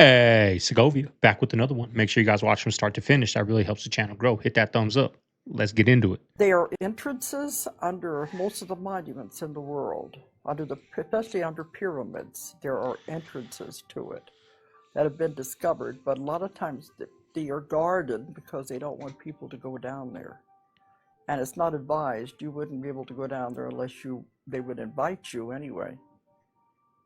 Hey, Segovia, back with another one. Make sure you guys watch from start to finish. That really helps the channel grow. Hit that thumbs up. Let's get into it. There are entrances under most of the monuments in the world, especially under pyramids. There are entrances to it that have been discovered, but a lot of times they are guarded because they don't want people to go down there. And it's not advised. You wouldn't be able to go down there unless they would invite you anyway.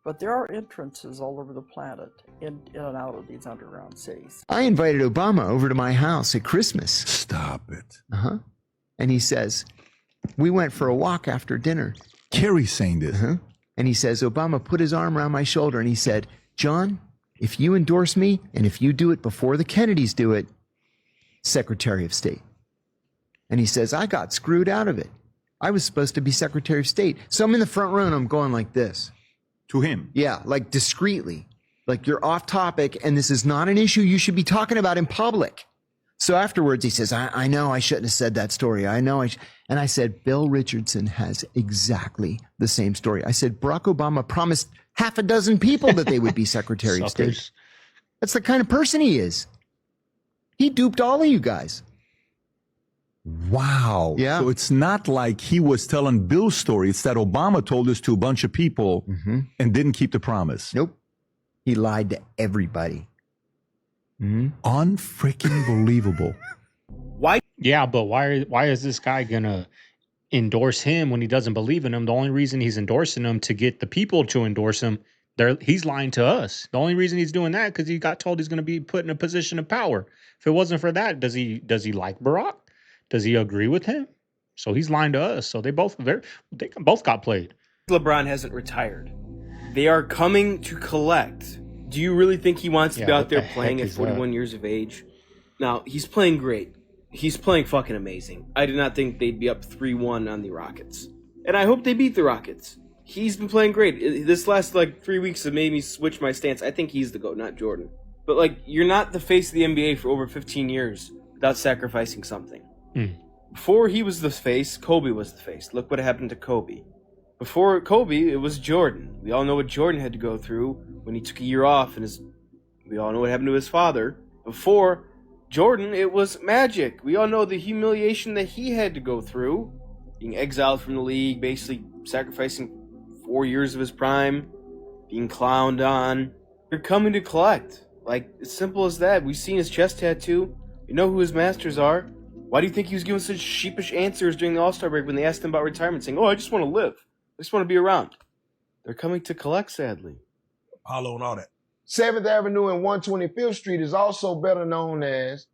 But there are entrances all over the planet in and out of these underground cities. I invited Obama over to my house at Christmas. Stop it. And he says, we went for a walk after dinner. Kerry's saying this. And he says, Obama put his arm around my shoulder and he said, John, if you endorse me and if you do it before the Kennedys do it, Secretary of State. And he says, I got screwed out of it. I was supposed to be Secretary of State. So I'm in the front row and I'm going like this. To him? Yeah, like discreetly. Like you're off topic and this is not an issue you should be talking about in public. So afterwards he says, I know I shouldn't have said that story. I know and I said, Bill Richardson has exactly the same story. I said, Barack Obama promised half a dozen people that they would be Secretary of State. That's the kind of person he is. He duped all of you guys. Wow. Yeah. So it's not like he was telling Bill's story. It's that Obama told this to a bunch of people and didn't keep the promise. Nope. He lied to everybody. Unfreaking believable. Why? Yeah, but why is this guy gonna endorse him when he doesn't believe in him? The only reason he's endorsing him to get the people to endorse him, he's lying to us. The only reason he's doing that because he got told he's gonna be put in a position of power. If it wasn't for that, does he like Barack? Does he agree with him? So he's lying to us. So they both got played. LeBron hasn't retired. They are coming to collect. Do you really think he wants to be out there playing at 41 years of age? Now, he's playing great. He's playing fucking amazing. I did not think they'd be up 3-1 on the Rockets. And I hope they beat the Rockets. He's been playing great. This last 3 weeks have made me switch my stance. I think he's the GOAT, not Jordan. But you're not the face of the NBA for over 15 years without sacrificing something. Before he was the face, Kobe was the face. Look what happened to Kobe. Before Kobe, it was Jordan. We all know what Jordan had to go through when he took a year off, and we all know what happened to his father. Before Jordan, it was Magic. We all know the humiliation that he had to go through, being exiled from the league, basically sacrificing 4 years of his prime, being clowned on. They're coming to collect. As simple as that. We've seen his chest tattoo. We know who his masters are. Why do you think he was giving such sheepish answers during the All-Star break when they asked him about retirement, saying, I just want to live. I just want to be around. They're coming to collect, sadly. Apollo and all that. 7th Avenue and 125th Street is also better known as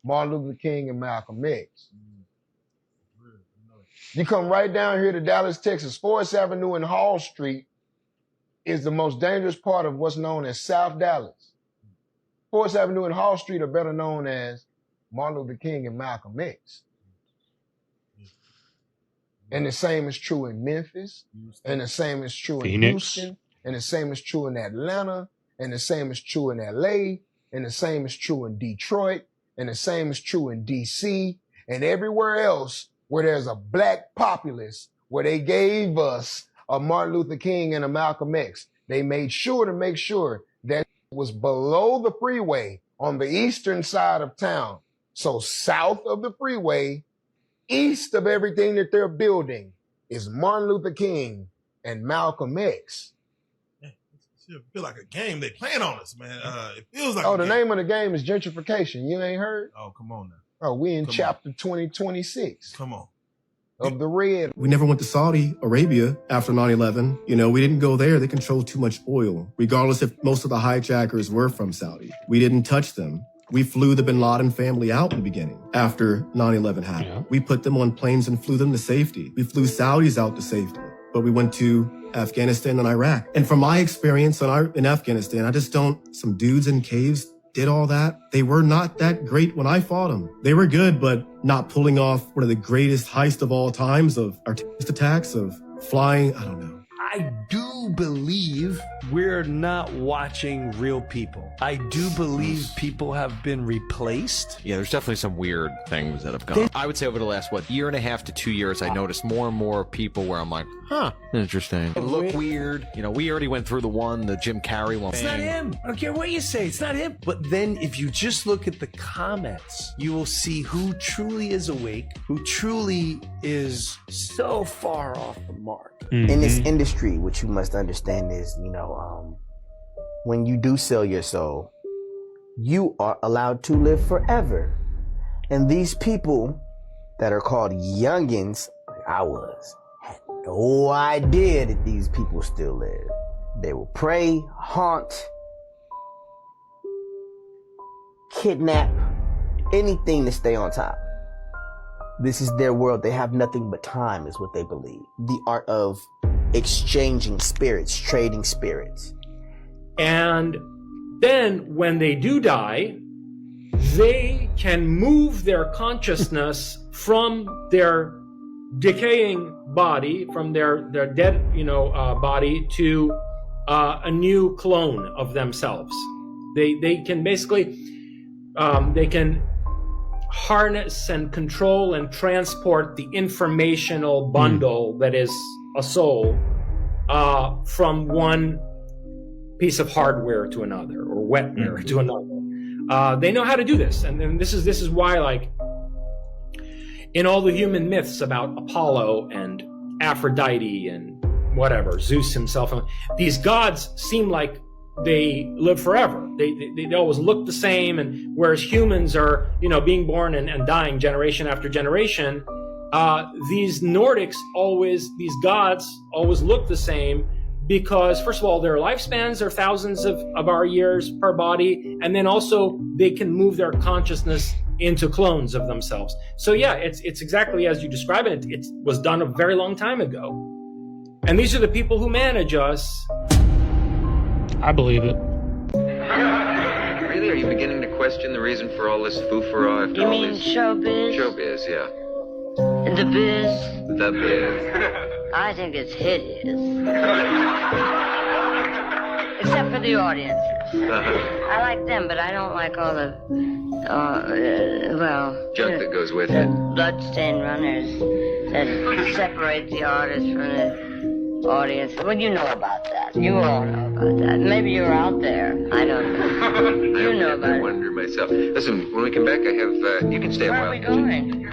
Martin Luther King and Malcolm X. You come right down here to Dallas, Texas. 4th Avenue and Hall Street is the most dangerous part of what's known as South Dallas. 4th Avenue and Hall Street are better known as Martin Luther King and Malcolm X. And the same is true in Memphis, and the same is true in Houston, and the same is true in Atlanta, and the same is true in LA, and the same is true in Detroit, and the same is true in DC, and everywhere else where there's a black populace, where they gave us a Martin Luther King and a Malcolm X. They made sure to make sure that it was below the freeway on the eastern side of town. So south of the freeway, east of everything that they're building, is Martin Luther King and Malcolm X. It feels like a game they playing on us, man. It feels like the name of the game is gentrification. You ain't heard? Oh, come on now. Oh, we in chapter 2026. Come on. Of the red. We never went to Saudi Arabia after 9/11. We didn't go there. They controlled too much oil, regardless if most of the hijackers were from Saudi. We didn't touch them. We flew the bin Laden family out in the beginning after 9/11 happened. Yeah. We put them on planes and flew them to safety. We flew Saudis out to safety, but we went to Afghanistan and Iraq. And from my experience in Afghanistan, some dudes in caves did all that. They were not that great when I fought them. They were good, but not pulling off one of the greatest heists of all times of our terrorist attacks, of flying, I don't know. I do believe we're not watching real people. I do believe people have been replaced. Yeah, there's definitely some weird things that have gone. I would say over the last, year and a half to 2 years, I noticed more and more people where I'm like, huh, interesting. It look weird. You know, we already went through the Jim Carrey one. It's not him. I don't care what you say. It's not him. But then if you just look at the comments, you will see who truly is awake, who truly is so far off the mark. In this industry, what you must understand is, when you do sell your soul, you are allowed to live forever. And these people that are called youngins, like I was, had no idea that these people still live. They will prey, haunt, kidnap, anything to stay on top. This is their world. They have nothing but time, is what they believe. The art of exchanging spirits, trading spirits. And then when they do die, they can move their consciousness from their decaying body, from their dead, body to a new clone of themselves. They can basically, they can harness and control and transport the informational bundle that is a soul from one piece of hardware to another, or wetware to another. They know how to do this, and this is why, like, in all the human myths about Apollo and Aphrodite and whatever, Zeus himself, these gods seem like they live forever. They always look the same, and whereas humans are, being born and dying generation after generation, these Nordics these gods always look the same, because first of all, their lifespans are thousands of our years per body, and then also they can move their consciousness into clones of themselves. So yeah, it's exactly as you describe it. It was done a very long time ago, and these are the people who manage us. I believe it. Really? Are you beginning to question the reason for all this foo-for-all after You all mean these... showbiz? Showbiz, yeah. The biz? The biz. I think it's hideous. Except for the audiences. I like them, but I don't like all the, junk that goes with it. Bloodstained runners that separate the artist from the audience. Well, you know about that. You all know about that. Maybe you're out there. I don't know. You know about it. I wonder myself. Listen, when we come back, I have, you can stay a while. Where are we going?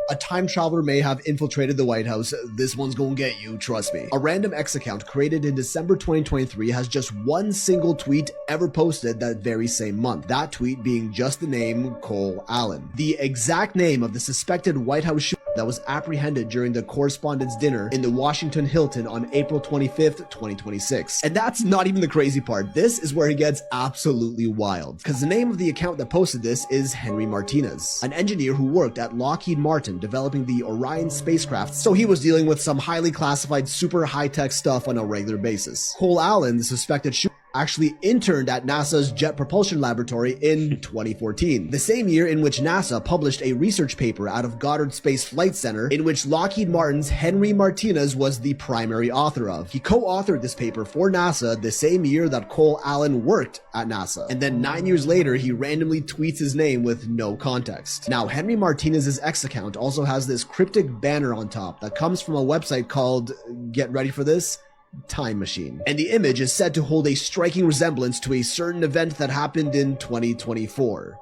A time traveler may have infiltrated the White House. This one's gonna get you, trust me. A random X account created in December 2023 has just one single tweet ever posted that very same month. That tweet being just the name Cole Allen. The exact name of the suspected White House shooter that was apprehended during the Correspondents' Dinner in the Washington Hilton on April 25th, 2026. And that's not even the crazy part. This is where it gets absolutely wild. Because the name of the account that posted this is Henry Martinez, an engineer who worked at Lockheed Martin developing the Orion spacecraft, so he was dealing with some highly classified super high-tech stuff on a regular basis. Cole Allen, the suspected shooter, actually interned at NASA's Jet Propulsion Laboratory in 2014, the same year in which NASA published a research paper out of Goddard Space Flight Center in which Lockheed Martin's Henry Martinez was the primary author of. He co-authored this paper for NASA the same year that Cole Allen worked at NASA, and then 9 years later he randomly tweets his name with no context. Now, Henry Martinez's X account also has this cryptic banner on top that comes from a website called, get ready for this, Time Machine. And the image is said to hold a striking resemblance to a certain event that happened in 2024.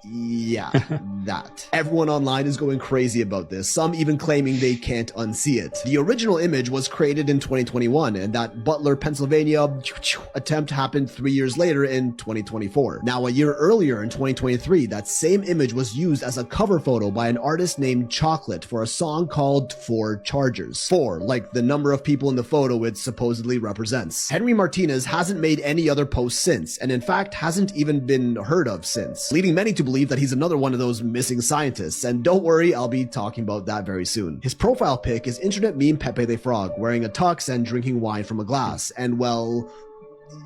Yeah, that. Everyone online is going crazy about this, some even claiming they can't unsee it. The original image was created in 2021, and that Butler, Pennsylvania attempt happened 3 years later in 2024. Now, a year earlier in 2023, that same image was used as a cover photo by an artist named Chocolate for a song called 4 Chargers. 4, like the number of people in the photo it supposedly represents. Henry Martinez hasn't made any other posts since, and in fact hasn't even been heard of since, leading many to believe that he's another one of those missing scientists, and don't worry, I'll be talking about that very soon. His profile pic is internet meme Pepe the Frog, wearing a tux and drinking wine from a glass, and well,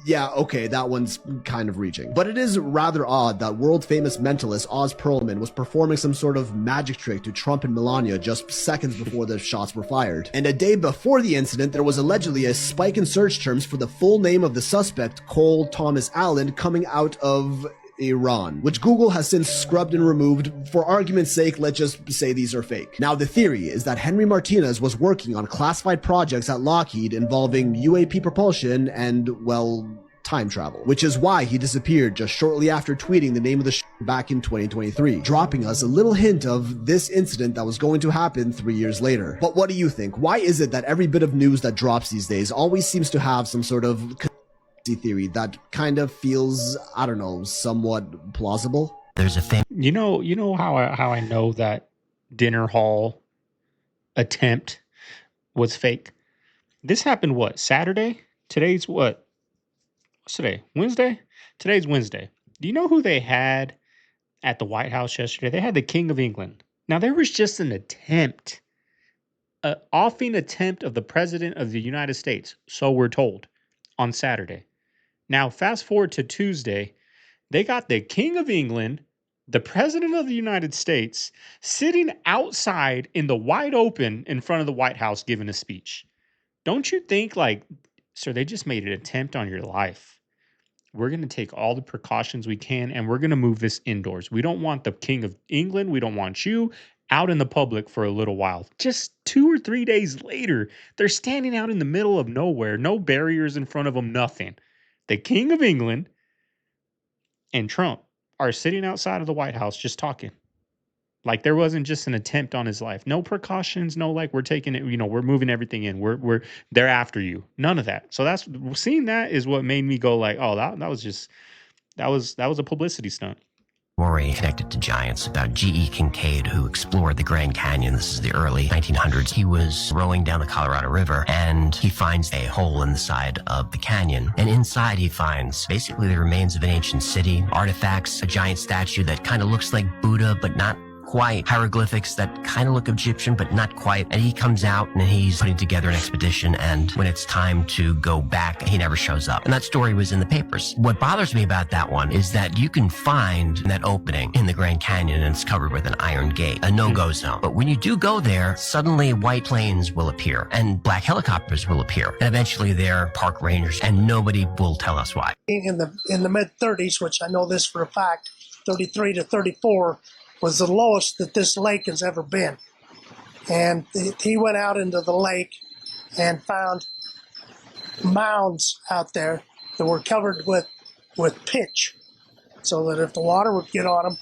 Yeah, okay, that one's kind of reaching. But it is rather odd that world-famous mentalist Oz Perlman was performing some sort of magic trick to Trump and Melania just seconds before the shots were fired. And a day before the incident, there was allegedly a spike in search terms for the full name of the suspect, Cole Thomas Allen, coming out of Iran, which Google has since scrubbed and removed. For argument's sake, let's just say these are fake. Now, the theory is that Henry Martinez was working on classified projects at Lockheed involving UAP propulsion and, well, time travel, which is why he disappeared just shortly after tweeting the name of the back in 2023, dropping us a little hint of this incident that was going to happen 3 years later. But what do you think? Why is it that every bit of news that drops these days always seems to have some sort of theory that kind of feels, I don't know, somewhat plausible? There's a thing. You know how I know that dinner hall attempt was fake? This happened what, Saturday? Today's what? What's today? Wednesday? Today's Wednesday. Do you know who they had at the White House yesterday? They had the King of England. Now there was just an attempt, an offing attempt of the President of the United States, so we're told, on Saturday. Now, fast forward to Tuesday, they got the King of England, the President of the United States, sitting outside in the wide open in front of the White House giving a speech. Don't you think, like, sir, they just made an attempt on your life. We're going to take all the precautions we can, and we're going to move this indoors. We don't want the King of England. We don't want you out in the public for a little while. Just 2 or 3 days later, they're standing out in the middle of nowhere, no barriers in front of them, nothing. The King of England and Trump are sitting outside of the White House just talking. Like there wasn't just an attempt on his life. No precautions, no like we're taking it, we're moving everything in. They're after you. None of that. So seeing that is what made me go like, oh, that was a publicity stunt. Story connected to giants about G.E. Kincaid, who explored the Grand Canyon. This is the early 1900s. He was rowing down the Colorado River and he finds a hole in the side of the canyon. And inside he finds basically the remains of an ancient city, artifacts, a giant statue that kind of looks like Buddha, but not quite, hieroglyphics that kind of look Egyptian, but not quite. And he comes out and he's putting together an expedition. And when it's time to go back, he never shows up. And that story was in the papers. What bothers me about that one is that you can find that opening in the Grand Canyon and it's covered with an iron gate, a no-go zone. But when you do go there, suddenly white planes will appear and black helicopters will appear. And eventually they're park rangers and nobody will tell us why. In the mid-30s, which I know this for a fact, 33 to 34, was the lowest that this lake has ever been. And he went out into the lake and found mounds out there that were covered with pitch, so that if the water would get on them,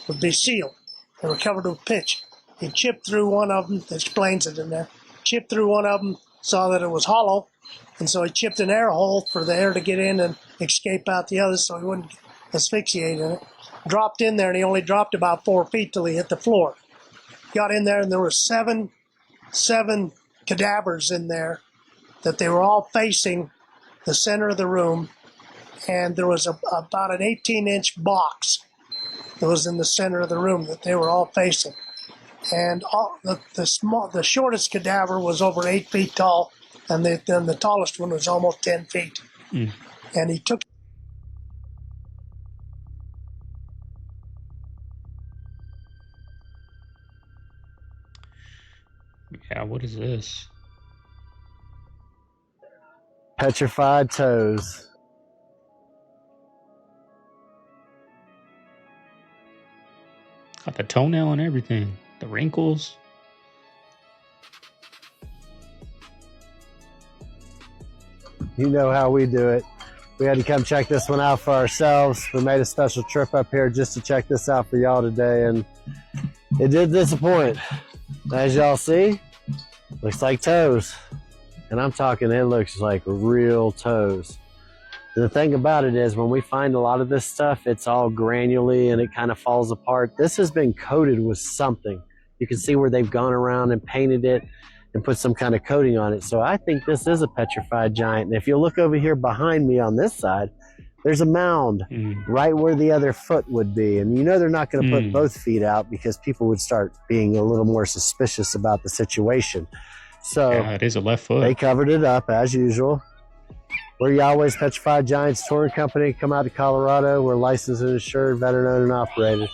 it would be sealed. They were covered with pitch. He chipped through one of them, explains it in there, chipped through one of them, saw that it was hollow, and so he chipped an air hole for the air to get in and escape out the others so he wouldn't asphyxiate in it. Dropped in there, and he only dropped about 4 feet till he hit the floor. Got in there, and there were seven cadavers in there that they were all facing the center of the room, and there was about an 18-inch box that was in the center of the room that they were all facing. And the shortest cadaver was over 8 feet tall, and then the tallest one was almost 10 feet. And he took. Yeah, what is this? Petrified toes. Got the toenail and everything. The wrinkles. You know how we do it. We had to come check this one out for ourselves. We made a special trip up here just to check this out for y'all today, and it did disappoint. As y'all see, looks like toes. And I'm talking, it looks like real toes. The thing about it is when we find a lot of this stuff, it's all granularly and it kind of falls apart. This has been coated with something. You can see where they've gone around and painted it and put some kind of coating on it. So I think this is a petrified giant. And if you look over here behind me on this side, there's a mound right where the other foot would be. And you know they're not going to put both feet out because people would start being a little more suspicious about the situation. So yeah, it is a left foot. They covered it up as usual. We're Yahweh's Petrified Giants Touring Company. Come out to Colorado. We're licensed and insured, veteran owned and operated.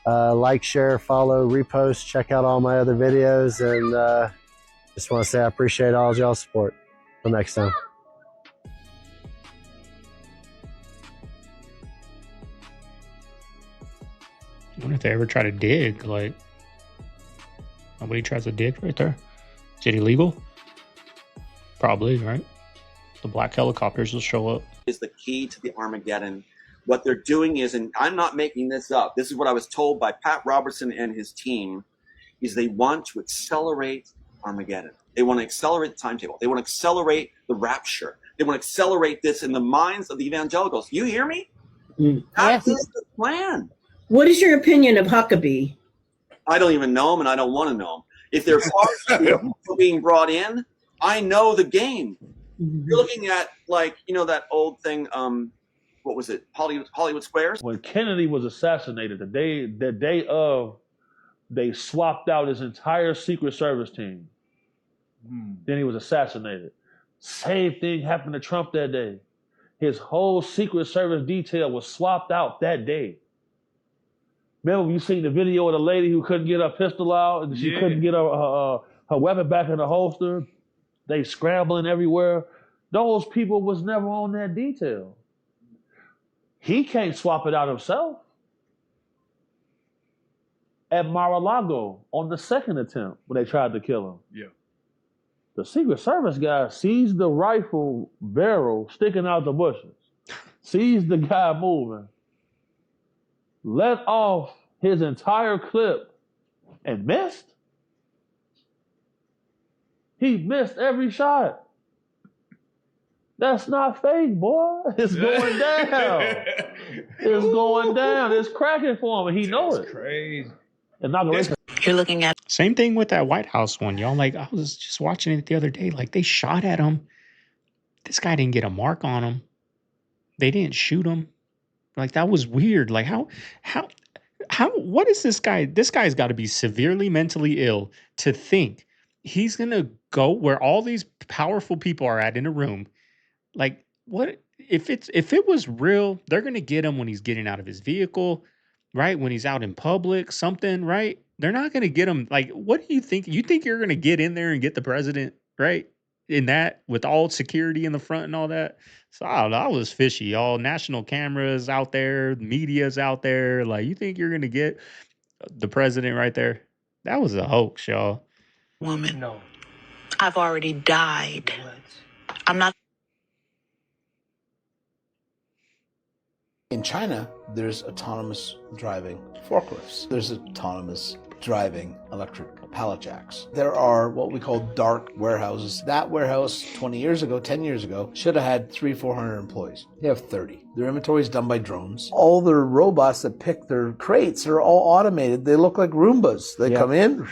Like, share, follow, repost, check out all my other videos, and just want to say I appreciate all y'all's support. Till next time. I wonder if they ever try to dig. Like, nobody tries to dig right there. Is it illegal? Probably, right? The black helicopters will show up. Is the key to the Armageddon. What they're doing is, and I'm not making this up, this is what I was told by Pat Robertson and his team, is they want to accelerate Armageddon. They want to accelerate the timetable. They want to accelerate the rapture. They want to accelerate this in the minds of the evangelicals. You hear me? That is the plan. What is your opinion of Huckabee? I don't even know him, and I don't want to know him. If they're being brought in, I know the game. You're looking at, like, you know, that old thing, what was it, Hollywood Squares? When Kennedy was assassinated, the day of, they swapped out his entire Secret Service team. Then he was assassinated. Same thing happened to Trump that day. His whole Secret Service detail was swapped out that day. Remember, you seen the video of the lady who couldn't get her pistol out and she couldn't get her weapon back in the holster? They scrambling everywhere. Those people was never on that detail. He can't swap it out himself. At Mar-a-Lago on the second attempt when they tried to kill him. Yeah. The Secret Service guy sees the rifle barrel sticking out the bushes, sees the guy moving, let off his entire clip and missed. He missed every shot. That's not fake, boy. It's going down. It's going down. It's cracking for him, and he knows it. Crazy. Inauguration. You're looking at same thing with that White House one, y'all. Like, I was just watching it the other day. Like, they shot at him. This guy didn't get a mark on him. They didn't shoot him. Like, that was weird. Like, how what is this guy? This guy's got to be severely mentally ill to think he's gonna go where all these powerful people are at in a room. Like, what if it was real? They're gonna get him when he's getting out of his vehicle, right? When he's out in public, something, right? They're not gonna get him. Like, what do you think? You think you're gonna get in there and get the president, right? In that, with all security in the front and all that. So I don't know. I was fishy. All national cameras out there, media's out there. Like, you think you're gonna get the president right there? That was a hoax, y'all. Woman. No. I've already died. I'm not. In China, there's autonomous driving forklifts. There's autonomous driving electric pallet jacks. There are what we call dark warehouses. That warehouse 20 years ago, 10 years ago, should have had 300-400 employees. They have 30. Their inventory is done by drones. All their robots that pick their crates are all automated. They look like Roombas. They come in,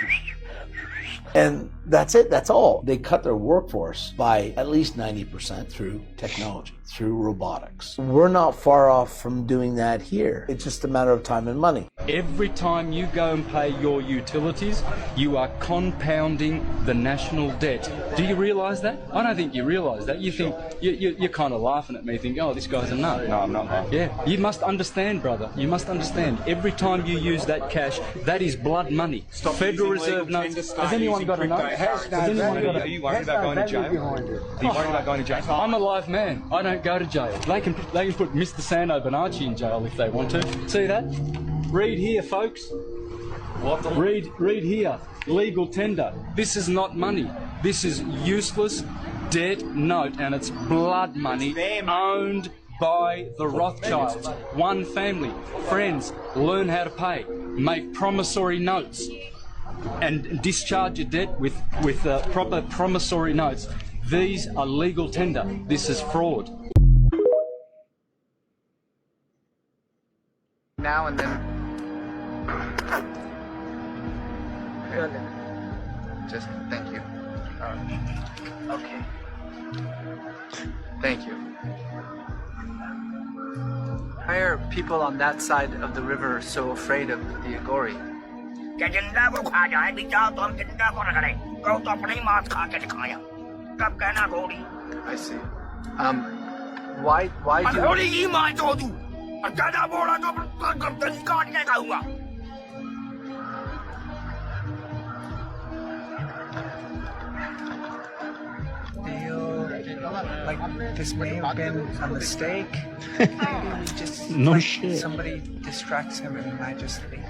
and that's it. That's all. They cut their workforce by at least 90% through technology, through robotics. We're not far off from doing that here. It's just a matter of time and money. Every time you go and pay your utilities, you are compounding the national debt. Do you realise that? I don't think you realise that. You think, you're kind of laughing at me, thinking, oh, this guy's a nut. No, I'm not laughing. Yeah, you must understand, brother. You must understand. Every time you use that cash, that is blood money. Stop Federal using Reserve legal notes. tender, Has anyone got a note? Are you worried about going to jail? Are you worried about going to jail? I'm a live man. I don't go to jail. They can put Mr. Sando Bonacci in jail if they want to. See that? Read here, folks. What? Read here. Legal tender. This is not money. This is useless debt note, and it's blood money owned by the Rothschilds. One family. Friends, learn how to pay. Make promissory notes. And discharge your debt with proper promissory notes. These are legal tender. This is fraud. Now and then. Just thank you. Okay. Thank you. Why are people on that side of the river so afraid of the Agori? I see. Why do like this may have been a mistake? Maybe we just No shit. somebody distracts him and I just leave.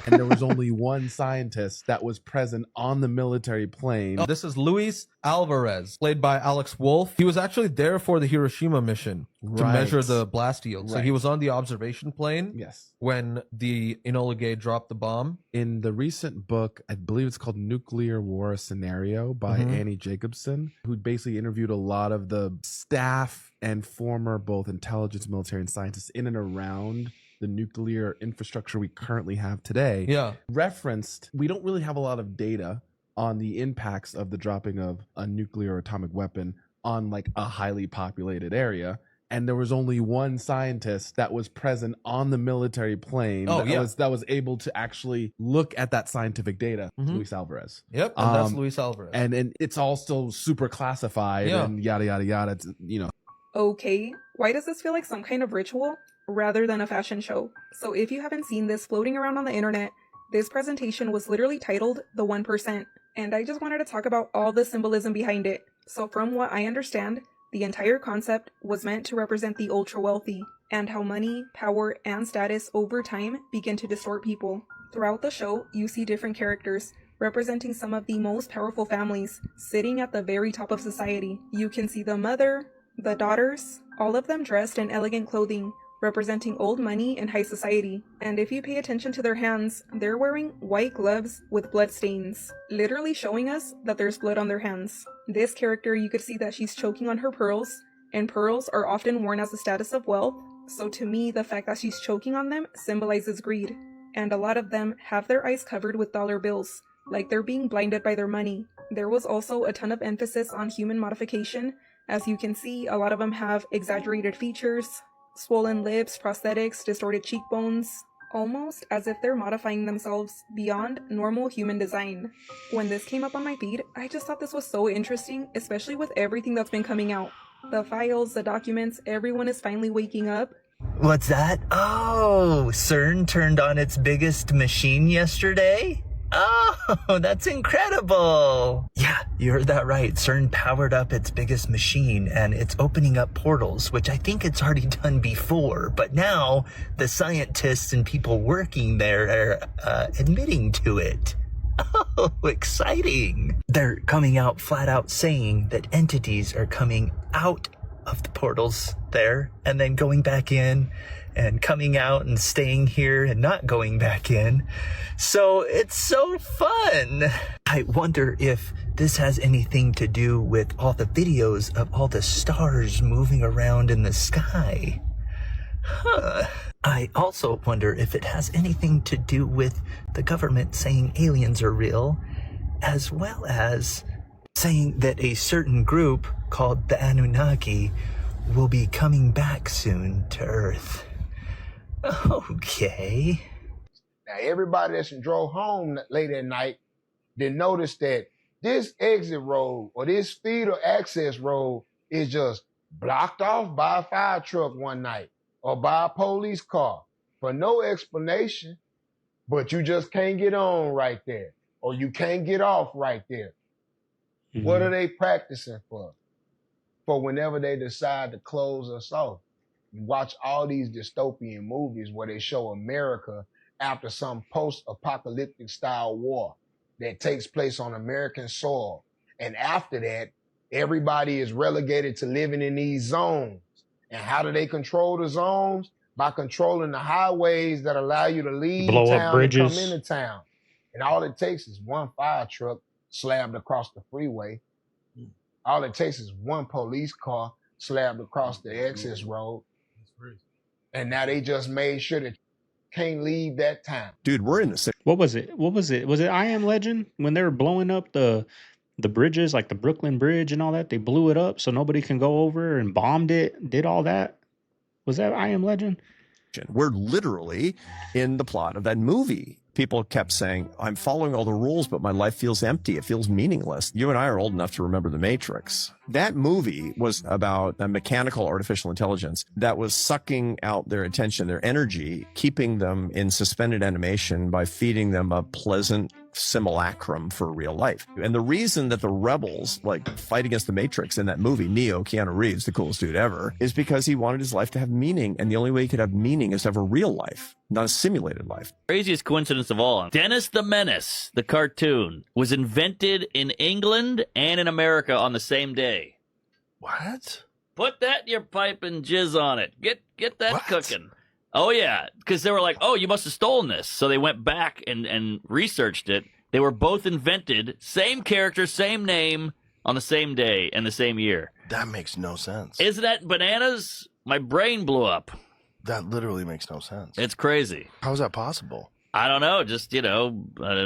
And there was only one scientist that was present on the military plane. This is Luis Alvarez, played by Alex Wolff. He was actually there for the Hiroshima mission to Right. measure the blast yield. So Right. he was on the observation plane. Yes. When the Enola Gay dropped the bomb. In the recent book, I believe it's called Nuclear War Scenario by Mhm. Annie Jacobson, who basically interviewed a lot of the staff and former both intelligence, military, and scientists in and around the nuclear infrastructure we currently have today. Yeah. Referenced, we don't really have a lot of data on the impacts of the dropping of a nuclear or atomic weapon on like a highly populated area. And there was only one scientist that was present on the military plane that was able to actually look at that scientific data. Mhm. Luis Alvarez. Yep, and that's Luis Alvarez. And it's all still super classified Yeah. and yada yada yada. It's, Okay, why does this feel like some kind of ritual rather than a fashion show? So if you haven't seen this floating around on the internet, this presentation was literally titled The 1%, and I just wanted to talk about all the symbolism behind it. So from what I understand, the entire concept was meant to represent the ultra wealthy, and how money, power, and status over time begin to distort people. Throughout the show, you see different characters representing some of the most powerful families sitting at the very top of society. You can see the mother, the daughters, all of them dressed in elegant clothing, representing old money and high society. And if you pay attention to their hands, they're wearing white gloves with blood stains, literally showing us that there's blood on their hands. This character, you could see that she's choking on her pearls, and pearls are often worn as a status of wealth. So to me, the fact that she's choking on them symbolizes greed. And a lot of them have their eyes covered with dollar bills, like they're being blinded by their money. There was also a ton of emphasis on human modification. As you can see, a lot of them have exaggerated features, swollen lips, prosthetics, distorted cheekbones, almost as if they're modifying themselves beyond normal human design. When this came up on my feed, I just thought this was so interesting, especially with everything that's been coming out. The files, the documents, everyone is finally waking up. What's that? Oh, CERN turned on its biggest machine yesterday? Oh, that's incredible. Yeah, you heard that right. CERN powered up its biggest machine and it's opening up portals, which I think it's already done before. But now the scientists and people working there are admitting to it. Oh, exciting. They're coming out flat out saying that entities are coming out of the portals there and then going back in and coming out and staying here and not going back in. So it's so fun. I wonder if this has anything to do with all the videos of all the stars moving around in the sky. Huh. I also wonder if it has anything to do with the government saying aliens are real, as well as saying that a certain group called the Anunnaki will be coming back soon to Earth. Okay. Now, everybody that's drove home late at night, they noticed that this exit road or this feeder access road is just blocked off by a fire truck one night or by a police car for no explanation, but you just can't get on right there or you can't get off right there. Mm-hmm. What are they practicing for? For whenever they decide to close us off. You watch all these dystopian movies where they show America after some post-apocalyptic style war that takes place on American soil. And after that, everybody is relegated to living in these zones. And how do they control the zones? By controlling the highways that allow you to leave town and come into town. And all it takes is one fire truck slabbed across the freeway. All it takes is one police car slabbed across the access road. And now they just made sure that you can't leave that town. Dude, we're in the same. What was it? Was it I Am Legend when they were blowing up the bridges, like the Brooklyn Bridge and all that? They blew it up so nobody can go over and bombed it, did all that. Was that I Am Legend? We're literally in the plot of that movie. People kept saying, I'm following all the rules, but my life feels empty. It feels meaningless. You and I are old enough to remember The Matrix. That movie was about a mechanical artificial intelligence that was sucking out their attention, their energy, keeping them in suspended animation by feeding them a pleasant simulacrum for real life. And the reason that the rebels like fight against the Matrix in that movie, Neo, Keanu Reeves, the coolest dude ever, is because he wanted his life to have meaning. And the only way he could have meaning is to have a real life, not a simulated life. Craziest coincidence of all. Dennis the Menace, the cartoon, was invented in England and in America on the same day. What? Put that in your pipe and jizz on it. Get that cooking. Oh, yeah, because they were like, oh, you must have stolen this. So they went back and researched it. They were both invented, same character, same name, on the same day and the same year. That makes no sense. Isn't that bananas? My brain blew up. That literally makes no sense. It's crazy. How is that possible? I don't know. Just,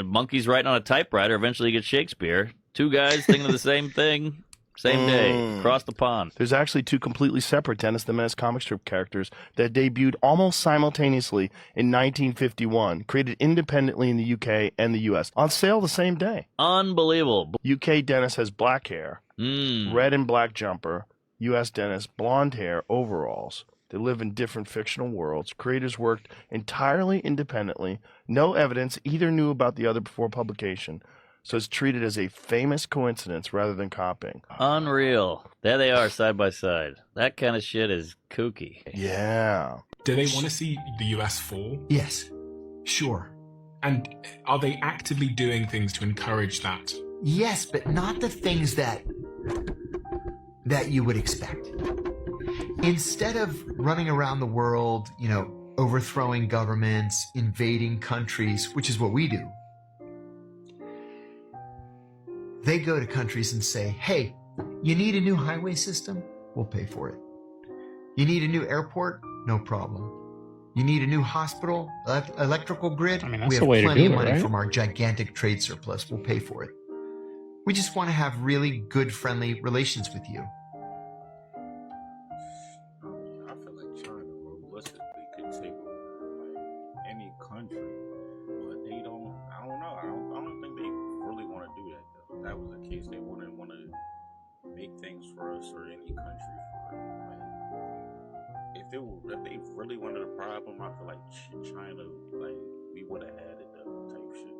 monkeys writing on a typewriter. Eventually you get Shakespeare. Two guys thinking of the same thing. Same day, across the pond. There's actually two completely separate Dennis the Menace comic strip characters that debuted almost simultaneously in 1951, created independently in the UK and the US, on sale the same day. Unbelievable. UK Dennis has black hair, red and black jumper. US Dennis, blonde hair, overalls. They live in different fictional worlds. Creators worked entirely independently. No evidence either knew about the other before publication. So it's treated as a famous coincidence rather than copying. Unreal. There they are, side by side. That kind of shit is kooky. Yeah. Do they want to see the US fall? Yes, sure. And are they actively doing things to encourage that? Yes, but not the things that you would expect. Instead of running around the world, overthrowing governments, invading countries, which is what we do, they go to countries and say, hey, you need a new highway system? We'll pay for it. You need a new airport? No problem. You need a new hospital, electrical grid? I mean, that's we the have way to plenty do of it, money right? from our gigantic trade surplus. We'll pay for it. We just want to have really good, friendly relations with you. I feel like China realistically could take any country, but they don't. I don't know. I don't think they really want to do that. Though. If that was the case, they wouldn't want to make things for us or any country for it. Like, if they really wanted a problem, I feel like China, we would have had it though, type shit.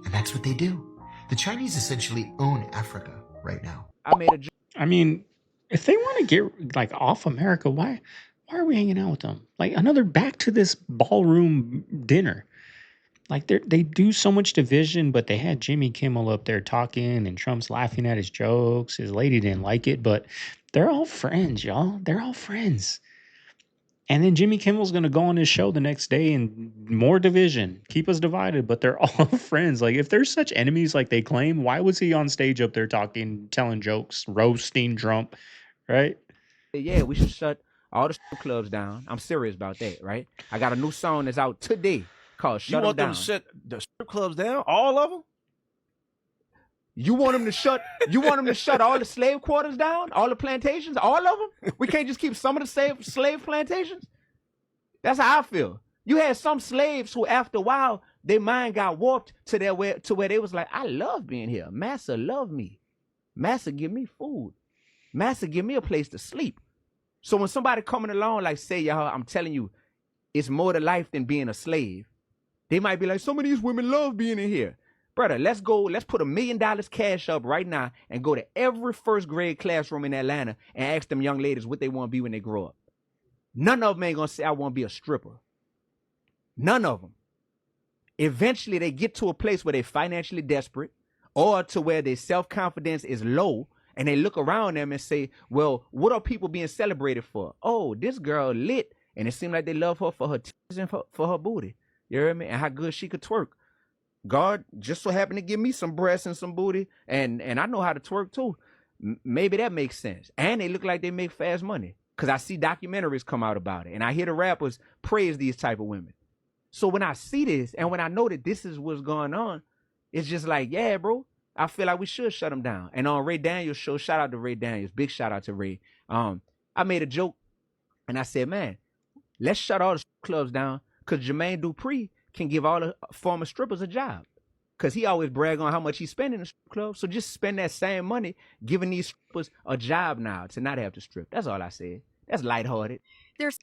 And that's what they do. The Chinese essentially own Africa right now. I mean, if they want to get off America, why are we hanging out with them? Another back to this ballroom dinner. They do so much division, but they had Jimmy Kimmel up there talking, and Trump's laughing at his jokes. His lady didn't like it, but they're all friends, y'all. They're all friends. And then Jimmy Kimmel's going to go on his show the next day and more division, keep us divided, but they're all friends. If they're such enemies like they claim, why was he on stage up there talking, telling jokes, roasting Trump, right? Yeah, we should shut all the strip clubs down. I'm serious about that, right? I got a new song that's out today called Shut Them Down. You want them to shut the strip clubs down? All of them? You want them to shut all the slave quarters down? All the plantations? All of them? We can't just keep some of the slave plantations? That's how I feel. You had some slaves who, after a while, their mind got warped to where they was like, I love being here. Massa love me. Massa give me food. Massa give me a place to sleep. So when somebody coming along, say, y'all, I'm telling you, it's more to life than being a slave. They might be like, some of these women love being in here. Brother, let's put $1 million cash up right now and go to every first grade classroom in Atlanta and ask them young ladies what they want to be when they grow up. None of them ain't going to say, I want to be a stripper. None of them. Eventually, they get to a place where they're financially desperate or to where their self-confidence is low, and they look around them and say, well, what are people being celebrated for? Oh, this girl lit, and it seems like they love her for her titties and for her booty. You hear me? And how good she could twerk. God just so happened to give me some breasts and some booty, and I know how to twerk too. Maybe that makes sense. And they look like they make fast money because I see documentaries come out about it, and I hear the rappers praise these type of women. So when I see this and when I know that this is what's going on, it's just like, yeah, bro, I feel like we should shut them down. And on Ray Daniels' show, shout out to Ray Daniels, big shout out to Ray. I made a joke and I said, man, let's shut all the clubs down, because Jermaine Dupri can give all the former strippers a job. Because he always brag on how much he spend in the strip club. So just spend that same money giving these strippers a job now to not have to strip. That's all I said. That's lighthearted.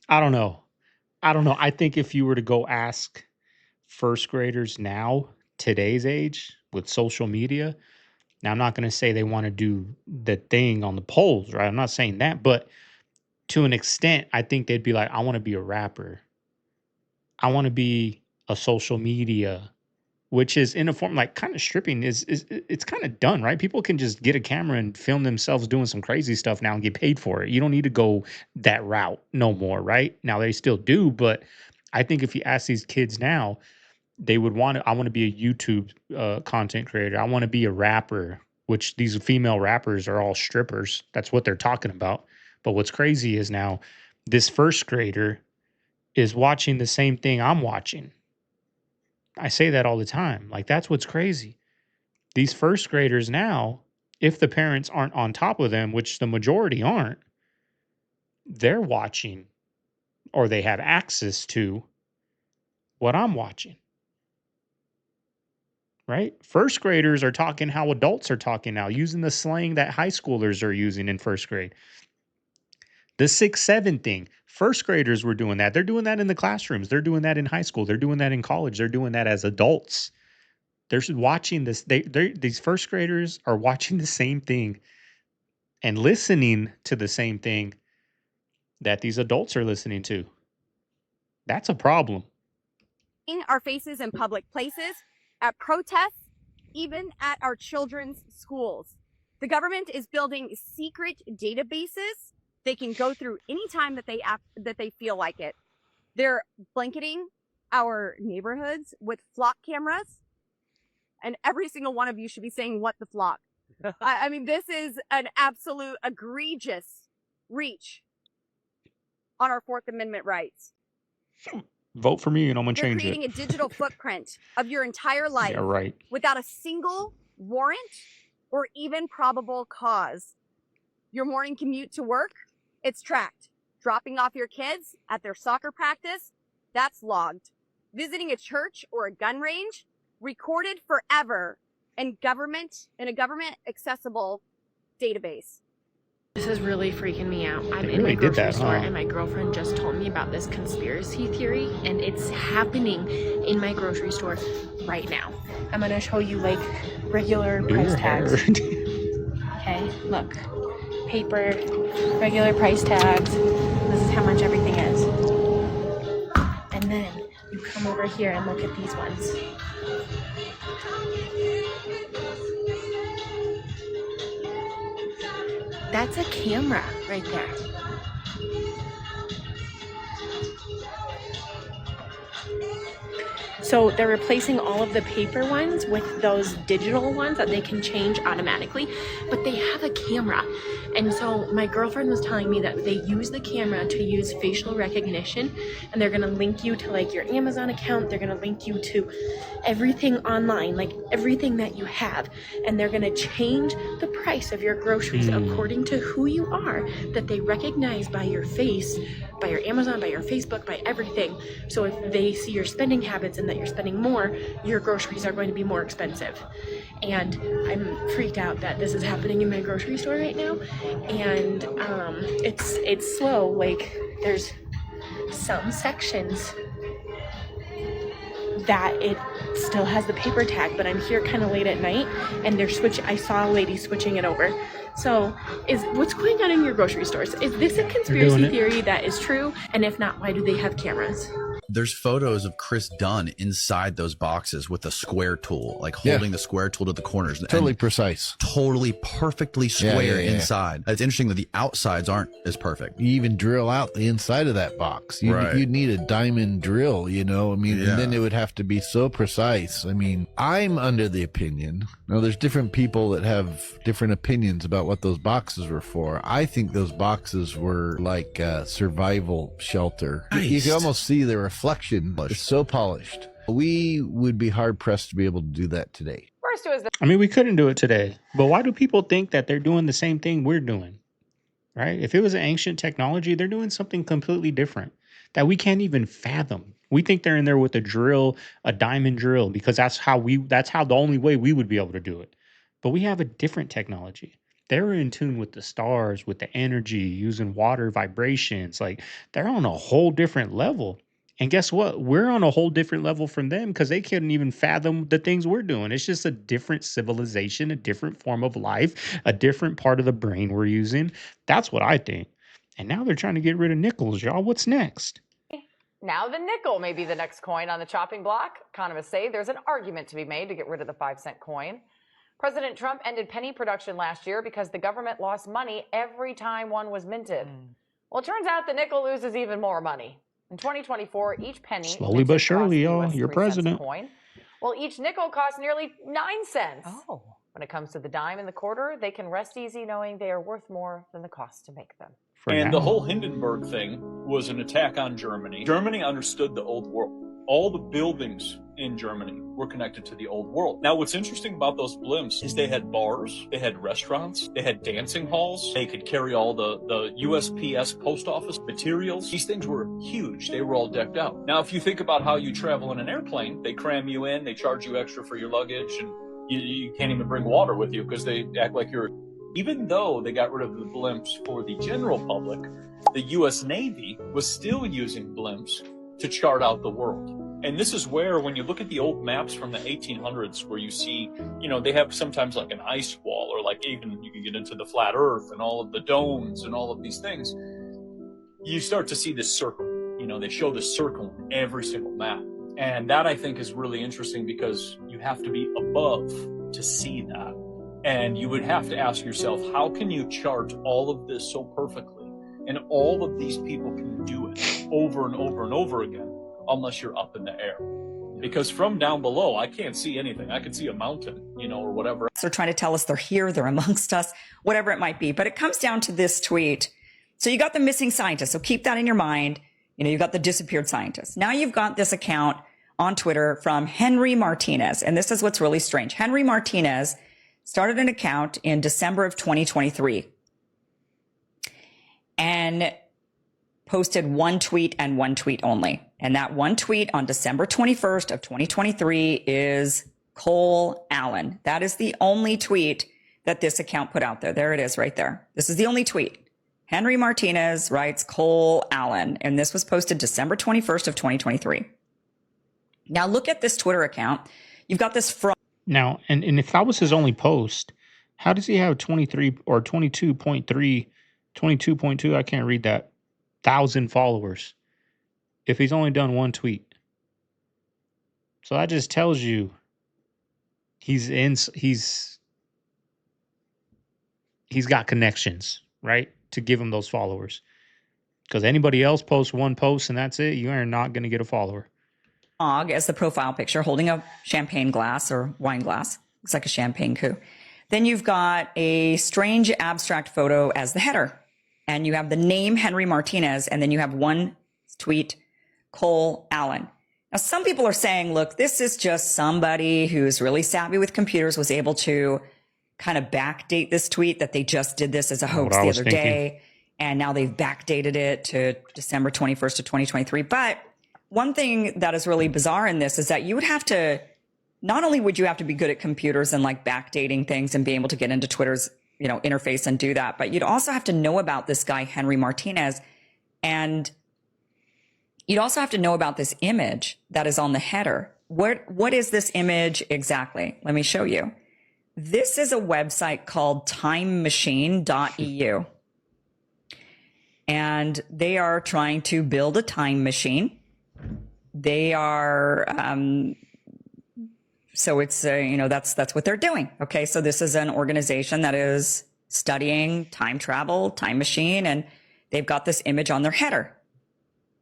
I don't know. I think if you were to go ask first graders now, today's age, with social media, now I'm not going to say they want to do the thing on the polls, right? I'm not saying that, but to an extent, I think they'd be like, I want to be a rapper. I want to be a social media, which is in a form like kind of stripping is it's kind of done, right? People can just get a camera and film themselves doing some crazy stuff now and get paid for it. You don't need to go that route no more, right? Now they still do, but I think if you ask these kids now, they would want to, I want to be a YouTube content creator. I want to be a rapper, which these female rappers are all strippers. That's what they're talking about. But what's crazy is now this first grader is watching the same thing I'm watching. I say that all the time. Like, that's what's crazy. These first graders now, if the parents aren't on top of them, which the majority aren't, they're watching or they have access to what I'm watching. Right? First graders are talking how adults are talking now, using the slang that high schoolers are using in first grade. The 6-7 thing, first graders were doing that. They're doing that in the classrooms. They're doing that in high school. They're doing that in college. They're doing that as adults. They're watching this. These first graders are watching the same thing and listening to the same thing that these adults are listening to. That's a problem. Our faces in public places, at protests, even at our children's schools. The government is building secret databases they can go through anytime that they feel like it. They're blanketing our neighborhoods with flock cameras, and every single one of you should be saying, "What the flock?" I mean, this is an absolute egregious reach on our Fourth Amendment rights. Vote for me and I'm going to They're change creating it. a digital footprint of your entire life Yeah, right. without a single warrant or even probable cause. Your morning commute to work, it's tracked. Dropping off your kids at their soccer practice, that's logged. Visiting a church or a gun range, recorded forever in a government accessible database. This is really freaking me out. I'm They in really my did grocery that, store huh? and my girlfriend just told me about this conspiracy theory, and it's happening in my grocery store right now. I'm gonna show you like regular Do price your hair. tags. Okay, look. Paper, regular price tags. This is how much everything is. And then you come over here and look at these ones. That's a camera right there. So they're replacing all of the paper ones with those digital ones that they can change automatically, but they have a camera. And so my girlfriend was telling me that they use the camera to use facial recognition, and they're gonna link you to like your Amazon account, they're gonna link you to everything online, like everything that you have, and they're gonna change the price of your groceries according to who you are, that they recognize by your face, by your Amazon, by your Facebook, by everything. So if they see your spending habits and that you're spending more, your groceries are going to be more expensive. And I'm freaked out that this is happening in my grocery store right now. And it's slow. Like, there's some sections that it still has the paper tag, but I'm here kind of late at night, and I saw a lady switching it over. So what's going on in your grocery stores? Is this a conspiracy theory that is true? And if not, why do they have cameras? There's photos of Chris Dunn inside those boxes with a square tool, like holding the square tool to the corners. Totally precise. Totally perfectly square yeah. inside. It's interesting that the outsides aren't as perfect. You even drill out the inside of that box. You'd need a diamond drill, you know? I mean, and then it would have to be so precise. I mean, I'm under the opinion. Now, there's different people that have different opinions about what those boxes were for. I think those boxes were like a survival shelter. You can almost see the reflection. It's so polished. We would be hard pressed to be able to do that today. I mean, we couldn't do it today, but why do people think that they're doing the same thing we're doing? Right? If it was an ancient technology, they're doing something completely different that we can't even fathom. We think they're in there with a drill, a diamond drill, because that's how the only way we would be able to do it. But we have a different technology. They're in tune with the stars, with the energy, using water vibrations. Like, they're on a whole different level. And guess what? We're on a whole different level from them because they couldn't even fathom the things we're doing. It's just a different civilization, a different form of life, a different part of the brain we're using. That's what I think. And now they're trying to get rid of nickels, y'all. What's next? Now the nickel may be the next coin on the chopping block. Economists say there's an argument to be made to get rid of the 5-cent coin. President Trump ended penny production last year because the government lost money every time one was minted. Well, it turns out the nickel loses even more money. In 2024, each penny Slowly but surely, y'all. Your president. Coin. Well, each nickel costs nearly 9 cents. Oh. When it comes to the dime and the quarter, they can rest easy knowing they are worth more than the cost to make them. The whole Hindenburg thing was an attack on Germany. Germany understood the old world. All the buildings in Germany were connected to the old world. Now, what's interesting about those blimps is they had bars, they had restaurants, they had dancing halls, they could carry all the USPS post office materials. These things were huge. They were all decked out. Now, if you think about how you travel in an airplane, they cram you in, they charge you extra for your luggage, and you can't even bring water with you because they act like you're... Even though they got rid of the blimps for the general public, the U.S. Navy was still using blimps to chart out the world. And this is where, when you look at the old maps from the 1800s, where you see, they have sometimes like an ice wall, or like even you can get into the flat earth and all of the domes and all of these things, you start to see this circle. They show the circle in every single map. And that, I think, is really interesting because you have to be above to see that. And you would have to ask yourself, how can you chart all of this so perfectly? And all of these people can do it over and over and over again, unless you're up in the air. Because from down below, I can't see anything. I can see a mountain, or whatever. They're trying to tell us they're here, they're amongst us, whatever it might be. But it comes down to this tweet. So you got the missing scientist. So keep that in your mind. You've got the disappeared scientist. Now you've got this account on Twitter from Henry Martinez. And this is what's really strange. Henry Martinez started an account in December of 2023 and posted one tweet and one tweet only. And that one tweet on December 21st of 2023 is Cole Allen. That is the only tweet that this account put out there. There it is right there. This is the only tweet. Henry Martinez writes Cole Allen, and this was posted December 21st of 2023. Now look at this Twitter account. You've got this from... Now, and if that was his only post, how does he have 23 or 22.3, 22.2, I can't read that, 1,000 followers if he's only done one tweet? So that just tells you he's got connections, right? To give him those followers. Because anybody else posts one post and that's it, you are not going to get a follower. As the profile picture, holding a champagne glass or wine glass. Looks like a champagne coup. Then you've got a strange abstract photo as the header. And you have the name Henry Martinez, and then you have one tweet, Cole Allen. Now, some people are saying, look, this is just somebody who's really savvy with computers, was able to kind of backdate this tweet, that they just did this as a hoax the other day. And now they've backdated it to December 21st of 2023. But one thing that is really bizarre in this is that you would have to, not only would you have to be good at computers and like backdating things and be able to get into Twitter's, interface and do that, but you'd also have to know about this guy, Henry Martinez. And you'd also have to know about this image that is on the header. What is this image exactly? Let me show you. This is a website called timemachine.eu. And they are trying to build a time machine. They are, so it's, that's what they're doing. Okay. So this is an organization that is studying time travel, time machine, and they've got this image on their header.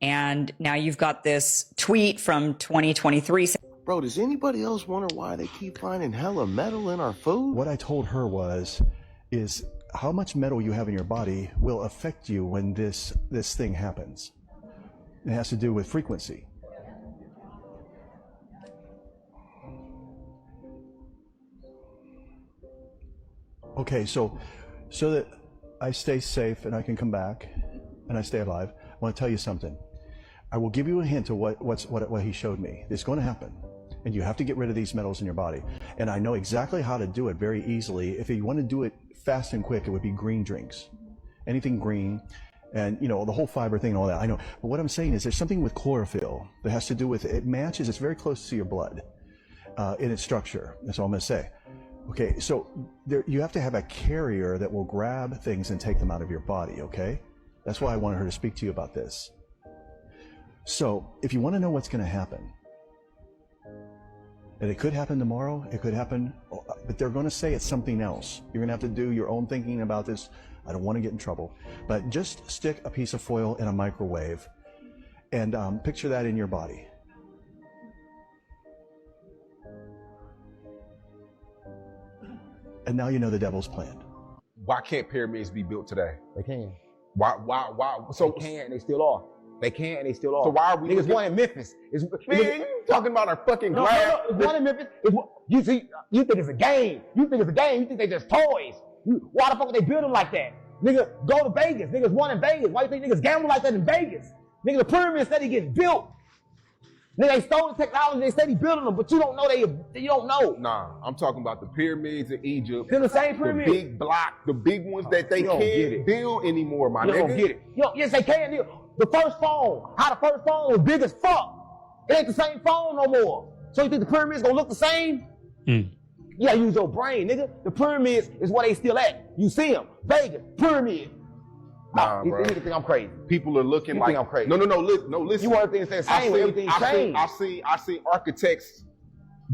And now you've got this tweet from 2023. Bro, does anybody else wonder why they keep finding hella metal in our food? What I told her is how much metal you have in your body will affect you when this thing happens. It has to do with frequency. Okay, so that I stay safe and I can come back and I stay alive, I want to tell you something. I will give you a hint of what he showed me. It's going to happen. And you have to get rid of these metals in your body. And I know exactly how to do it very easily. If you want to do it fast and quick, it would be green drinks. Anything green. And, you know, the whole fiber thing and all that, I know. But what I'm saying is there's something with chlorophyll that has to do with, it matches, it's very close to your blood in its structure. That's all I'm going to say. Okay, so you have to have a carrier that will grab things and take them out of your body, okay? That's why I wanted her to speak to you about this. So if you want to know what's going to happen, and it could happen tomorrow, it could happen, but they're going to say it's something else. You're going to have to do your own thinking about this. I don't want to get in trouble, but just stick a piece of foil in a microwave and picture that in your body. And now you know the devil's plan. Why can't pyramids be built today? They can. Why? So they can, and they still are. They can, and they still are. So why are we? Niggas one in Memphis. Man, you talking about our fucking glass? No, it's one in Memphis. You think it's a game. You think they just toys. Why the fuck are they building like that? Nigga, go to Vegas. Niggas won in Vegas. Why you think niggas gamble like that in Vegas? Nigga, the pyramid steady getting built. Nigga, they stole the technology. They steady building them, but you don't know you don't know. Nah, I'm talking about the pyramids in Egypt. They're the same pyramids. The big block, the big ones that they can't build anymore, my nigga. You don't get it. Yes, they can. The first phone, how the first phone was big as fuck. It ain't the same phone no more. So you think the pyramids gonna look the same? You gotta use your brain, nigga. The pyramids is where they still at. You see them. Vegas, pyramid. Nah, bro. You think I'm crazy? People are looking you like think I'm crazy. No, listen. You want things to stay the same when everything's changed. I seen architects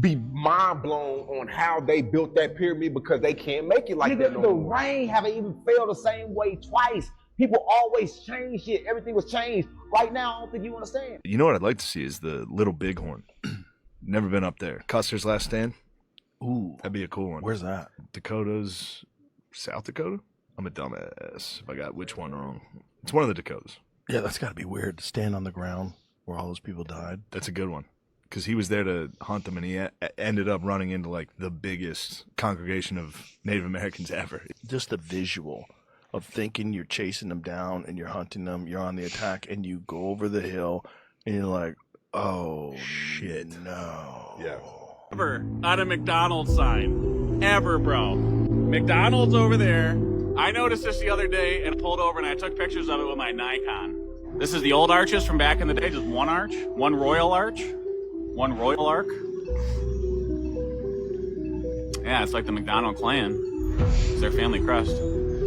be mind blown on how they built that pyramid because they can't make it like nigga, that no the more. rain haven't even fell the same way twice. People always change shit. Everything was changed. Right now, I don't think you understand. You know what I'd like to see is the Little Bighorn. Never been up there. Custer's Last Stand. Ooh, that'd be a cool one. Where's that? Dakotas, South Dakota. I'm a dumbass if I got which one wrong. It's one of the Dakotas. Yeah, that's got to be weird to stand on the ground where all those people died. That's a good one. Because he was there to hunt them, and he ended up running into like the biggest congregation of Native Americans ever. Just the visual of thinking you're chasing them down and you're hunting them, you're on the attack, and you go over the hill, and you're like, oh, shit, no. Yeah. Ever on a McDonald's sign. Ever, bro. McDonald's over there. I noticed this the other day and pulled over and I took pictures of it with my Nikon. This is the old arches from back in the day, just one arch, one royal arch, one royal arc. Yeah, it's like the McDonald clan. It's their family crest.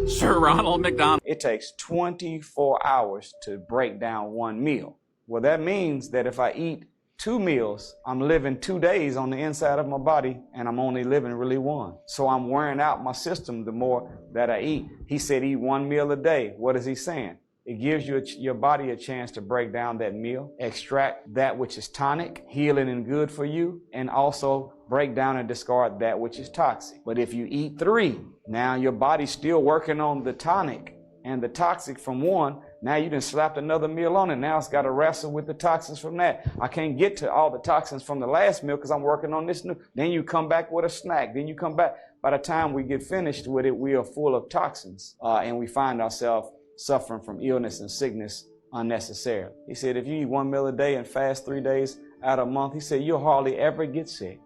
Sir Ronald McDonald. It takes 24 hours to break down one meal. Well, that means that if I eat 2 meals, I'm living 2 days on the inside of my body, and I'm only living really 1. So I'm wearing out my system the more that I eat. He said eat 1 meal a day. What is he saying? It gives your body a chance to break down that meal, extract that which is tonic, healing and good for you, and also break down and discard that which is toxic. But if you eat 3, now your body's still working on the tonic and the toxic from 1. Now you done slapped another meal on it. Now it's got to wrestle with the toxins from that. I can't get to all the toxins from the last meal because I'm working on this new. Then you come back with a snack. Then you come back. By the time we get finished with it, we are full of toxins. And we find ourselves suffering from illness and sickness unnecessarily. He said, if you eat 1 meal a day and fast 3 days out of a month, he said, you'll hardly ever get sick.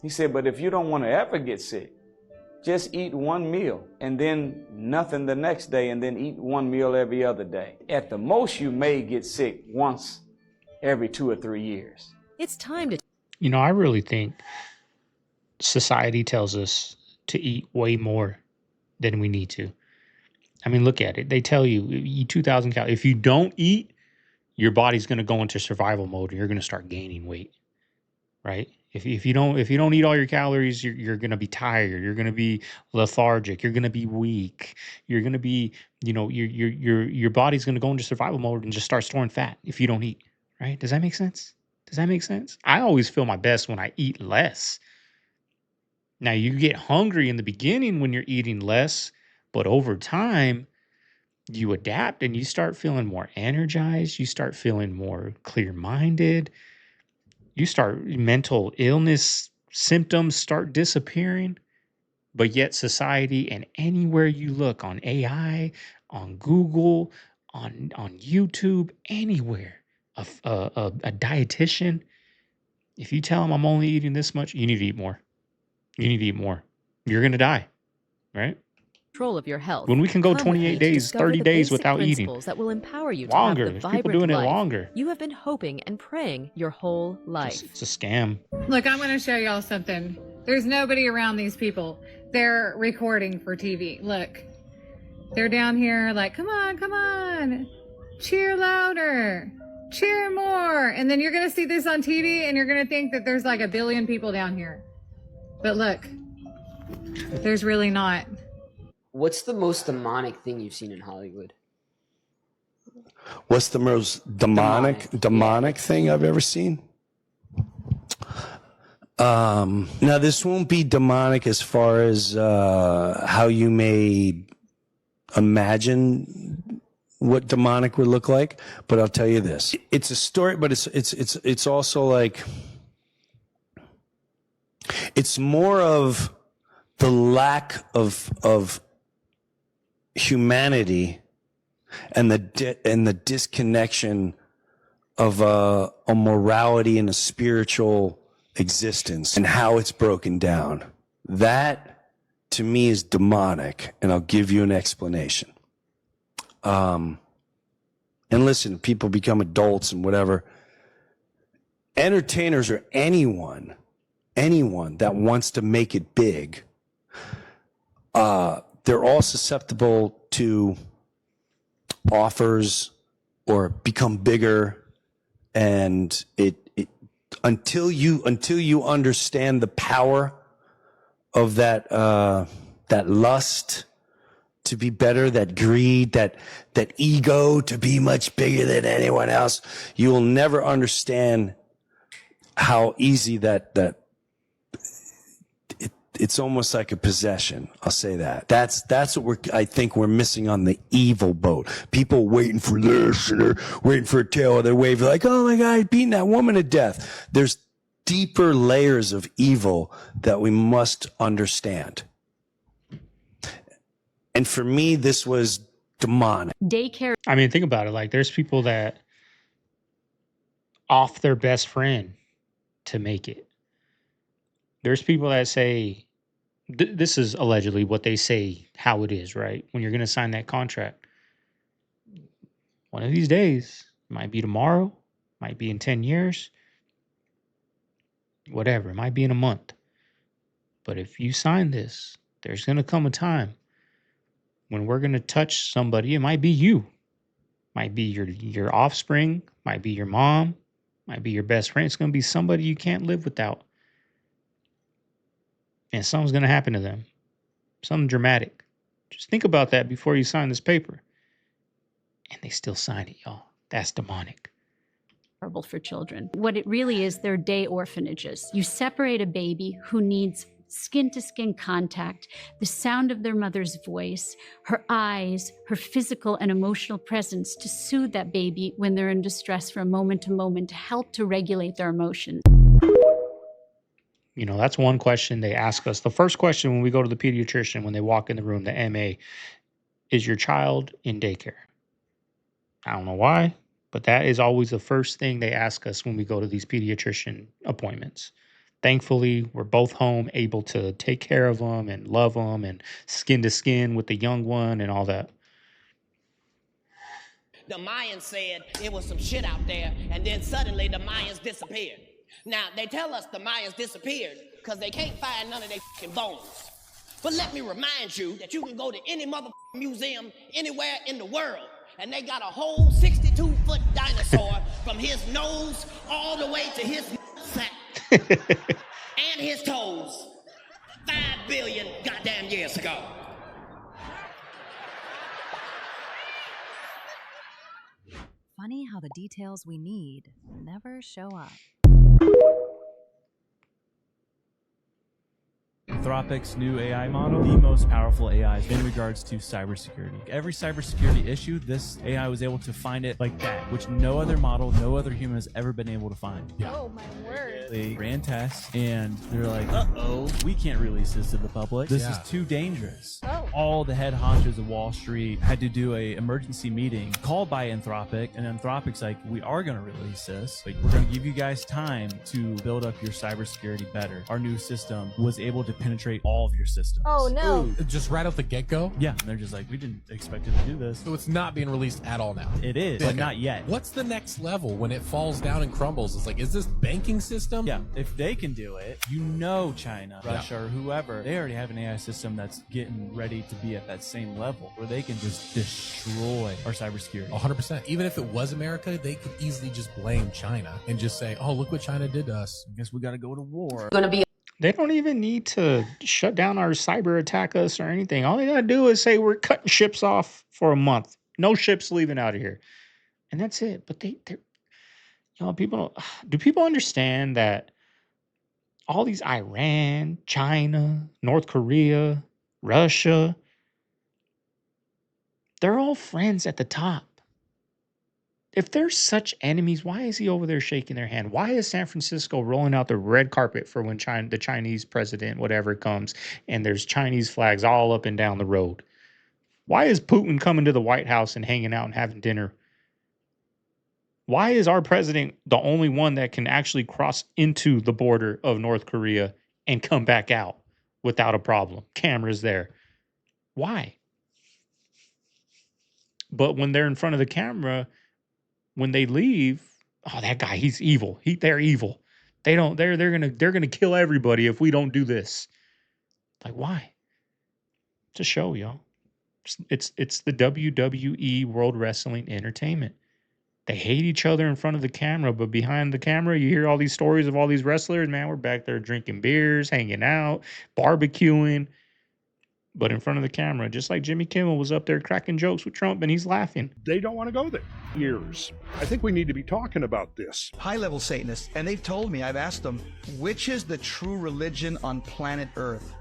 He said, but if you don't want to ever get sick, just eat 1 meal and then nothing the next day and then eat 1 meal every other day. At the most, you may get sick once every 2 or 3 years. It's time to... You know, I really think society tells us to eat way more than we need to. I mean, look at it. They tell you, eat 2,000 calories. If you don't eat, your body's going to go into survival mode and you're going to start gaining weight, right? If you don't eat all your calories, you're going to be tired. You're going to be lethargic. You're going to be weak. You're going to be, you know, your body's going to go into survival mode and just start storing fat if you don't eat, right? Does that make sense? Does that make sense? I always feel my best when I eat less. Now, you get hungry in the beginning when you're eating less, but over time, you adapt and you start feeling more energized. You start feeling more clear-minded. You start mental illness symptoms start disappearing, but yet society and anywhere you look on AI, on Google, on YouTube, anywhere, a dietitian, if you tell them I'm only eating this much, you need to eat more. You need to eat more. You're going to die, right? Control of your health. When we can go Come with 28 me to days, discover 30 the days basic without eating. principles that will empower you Longer. to have the There's people vibrant doing it life longer. you have been hoping and praying your whole life. It's a scam. Look, I'm going to show y'all something. There's nobody around these people. They're recording for TV. Look, they're down here like, come on, come on. Cheer louder. Cheer more. And then you're going to see this on TV and you're going to think that there's like a billion people down here. But look, there's really not. What's the most demonic thing you've seen in Hollywood? What's the most demonic thing I've ever seen? Now this won't be demonic as far as how you may imagine what demonic would look like, but I'll tell you this: it's a story, but it's also like it's more of the lack of humanity and the disconnection of a morality and a spiritual existence and how it's broken down. That to me is demonic, and I'll give you an explanation. And listen, people become adults and whatever. Entertainers or anyone that wants to make it big, they're all susceptible to offers or become bigger, and it until you understand the power of that lust to be better, that greed, that ego to be much bigger than anyone else, you will never understand how easy it's almost like a possession. I'll say that. That's what I think we're missing on the evil boat. People waiting for this, and they're waiting for a tail of their wave. Like, oh my God, he's beating that woman to death. There's deeper layers of evil that we must understand. And for me, this was demonic. Daycare. I mean, think about it. Like, there's people that off their best friend to make it. There's people that say, this is allegedly what they say how it is, right? When you're going to sign that contract. One of these days, might be tomorrow, might be in 10 years, whatever, it might be in a month. But if you sign this, there's going to come a time when we're going to touch somebody. It might be you, might be your offspring, might be your mom, might be your best friend. It's going to be somebody you can't live without. And something's going to happen to them. Something dramatic. Just think about that before you sign this paper. And they still sign it, y'all. That's demonic. Horrible for children. What it really is, they're day orphanages. You separate a baby who needs skin-to-skin contact, the sound of their mother's voice, her eyes, her physical and emotional presence to soothe that baby when they're in distress from moment to moment, to help to regulate their emotions. You know, that's one question they ask us. The first question when we go to the pediatrician, when they walk in the room, the MA, is your child in daycare? I don't know why, but that is always the first thing they ask us when we go to these pediatrician appointments. Thankfully, we're both home, able to take care of them and love them and skin to skin with the young one and all that. The Mayans said it was some shit out there, and then suddenly the Mayans disappeared. Now, they tell us the Mayans disappeared because they can't find none of their fucking bones. But let me remind you that you can go to any motherfucking museum anywhere in the world, and they got a whole 62-foot dinosaur from his nose all the way to his sack and his toes 5 billion goddamn years ago. Funny how the details we need never show up. Anthropic's new AI model, the most powerful AI in regards to cybersecurity. Every cybersecurity issue, this AI was able to find it like that, which no other model, no other human has ever been able to find. Yeah. Oh my word. They ran tests and they're like, uh-oh, we can't release this to the public. This is too dangerous. Oh. all the head honchos of Wall Street had to do a emergency meeting called by Anthropic, and Anthropic's like, we are going to release this. Like, we're going to give you guys time to build up your cybersecurity better. Our new system was able to penetrate all of your systems. Oh no. Just right off the get-go? Yeah, and they're just like, we didn't expect it to do this. So it's not being released at all now? It is, but not yet. What's the next level when it falls down and crumbles? It's like, is this banking system? Yeah, if they can do it, you know China, Russia, or whoever, they already have an AI system that's getting ready to be at that same level where they can just destroy our cybersecurity. 100%. Even if it was America, they could easily just blame China and just say, oh, look what China did to us. I guess we got to go to war. They don't even need to shut down our cyber attack us or anything. All they got to do is say we're cutting ships off for a month. No ships leaving out of here. And that's it. But they're do people understand that all these Iran, China, North Korea, Russia, they're all friends at the top. If they're such enemies, why is he over there shaking their hand? Why is San Francisco rolling out the red carpet for when the Chinese president, whatever, comes and there's Chinese flags all up and down the road? Why is Putin coming to the White House and hanging out and having dinner? Why is our president the only one that can actually cross into the border of North Korea and come back out without a problem? Cameras there. Why? But when they're in front of the camera, when they leave, oh, that guy, he's evil. They're evil. They're gonna kill everybody if we don't do this. Like, why? It's a show, y'all. It's the WWE World Wrestling Entertainment. They hate each other in front of the camera, but behind the camera, you hear all these stories of all these wrestlers. Man, we're back there drinking beers, hanging out, barbecuing. But in front of the camera, just like Jimmy Kimmel was up there cracking jokes with Trump and he's laughing. They don't want to go there. Years. I think we need to be talking about this. High-level Satanists, and they've told me, I've asked them, which is the true religion on planet Earth?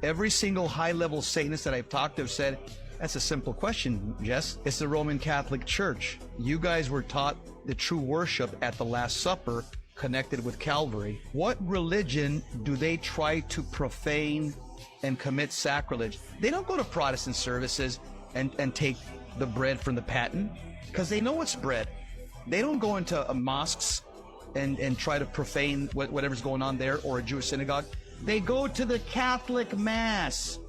Every single high-level Satanist that I've talked to have said, that's a simple question, Jess. It's the Roman Catholic Church. You guys were taught the true worship at the Last Supper connected with Calvary. What religion do they try to profane and commit sacrilege? They don't go to Protestant services and take the bread from the paten because they know it's bread. They don't go into mosques and try to profane whatever's going on there or a Jewish synagogue. They go to the Catholic Mass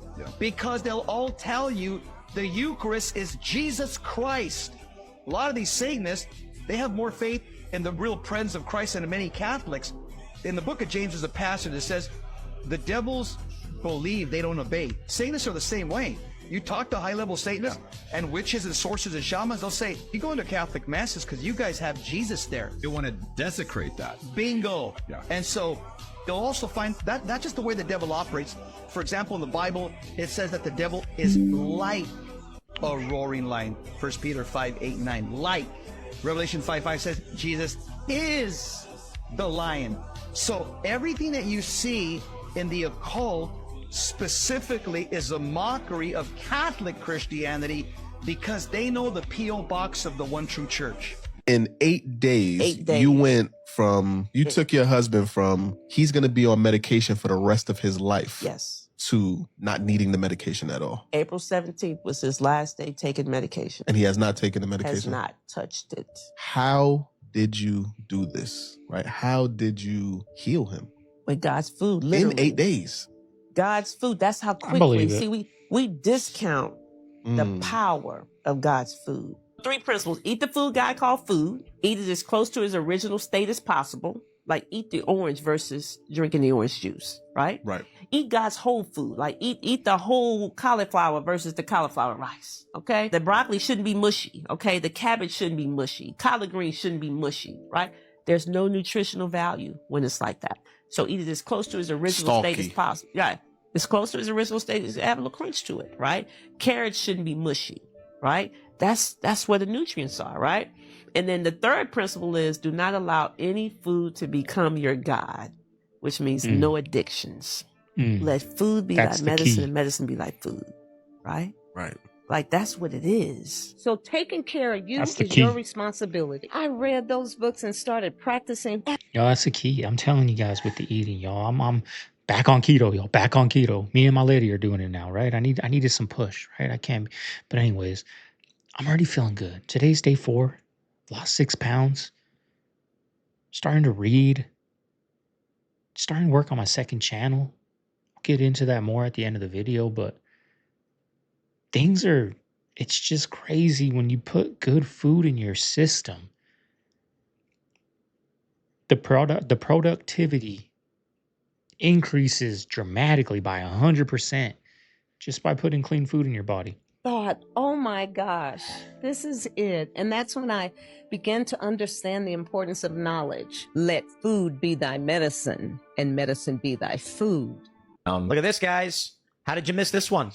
because they'll all tell you the Eucharist is Jesus Christ. A lot of these Satanists, they have more faith in the real presence of Christ than many Catholics. In the book of James, there's a passage that says, the devils believe, they don't obey. Satanists are the same way. You talk to high-level Satanists and witches and sorcerers and shamans, they'll say, you go into Catholic Masses because you guys have Jesus there. You want to desecrate that. Bingo. Yeah. And so you'll also find that that's just the way the devil operates. For example, in the Bible, it says that the devil is like a roaring lion. 1 Peter 5:8-9. Like. Revelation 5:5 says Jesus is the lion. So everything that you see in the occult specifically is a mockery of Catholic Christianity because they know the P.O. box of the one true church. In 8 days, you went from, you took your husband from, he's going to be on medication for the rest of his life. Yes. To not needing the medication at all. April 17th was his last day taking medication. And he has not taken the medication? Has not touched it. How did you do this, right? How did you heal him? With God's food, literally. In 8 days. God's food. That's how quickly. See, we discount the power of God's food. 3 principles. Eat the food God called food. Eat it as close to its original state as possible. Like eat the orange versus drinking the orange juice, right? Right. Eat God's whole food. Like eat the whole cauliflower versus the cauliflower rice, okay? The broccoli shouldn't be mushy, okay? The cabbage shouldn't be mushy. Collard greens shouldn't be mushy, right? There's no nutritional value when it's like that. So eat it as close to its original state as possible. Yeah, as close to its original state as have a little crunch to it, right? Carrots shouldn't be mushy, right? That's where the nutrients are, right? And then the third principle is do not allow any food to become your God, which means no addictions. Let food be like medicine and medicine be like food, right? Right. Like that's what it is. So taking care of you is key. your responsibility. I read those books and started practicing. Yo, that's the key. I'm telling you guys with the eating, y'all. I'm Back on keto, y'all. Back on keto. Me and my lady are doing it now, right? I needed some push, right? I can't. But anyways, I'm already feeling good. Today's day 4. Lost 6 pounds. Starting to read. Starting to work on my second channel. I'll get into that more at the end of the video, but it's just crazy when you put good food in your system. The productivity increases dramatically by 100% just by putting clean food in your body. Thought, oh my gosh, this is it. And that's when I began to understand the importance of knowledge. Let food be thy medicine, and medicine be thy food. Look at this, guys. How did you miss this one?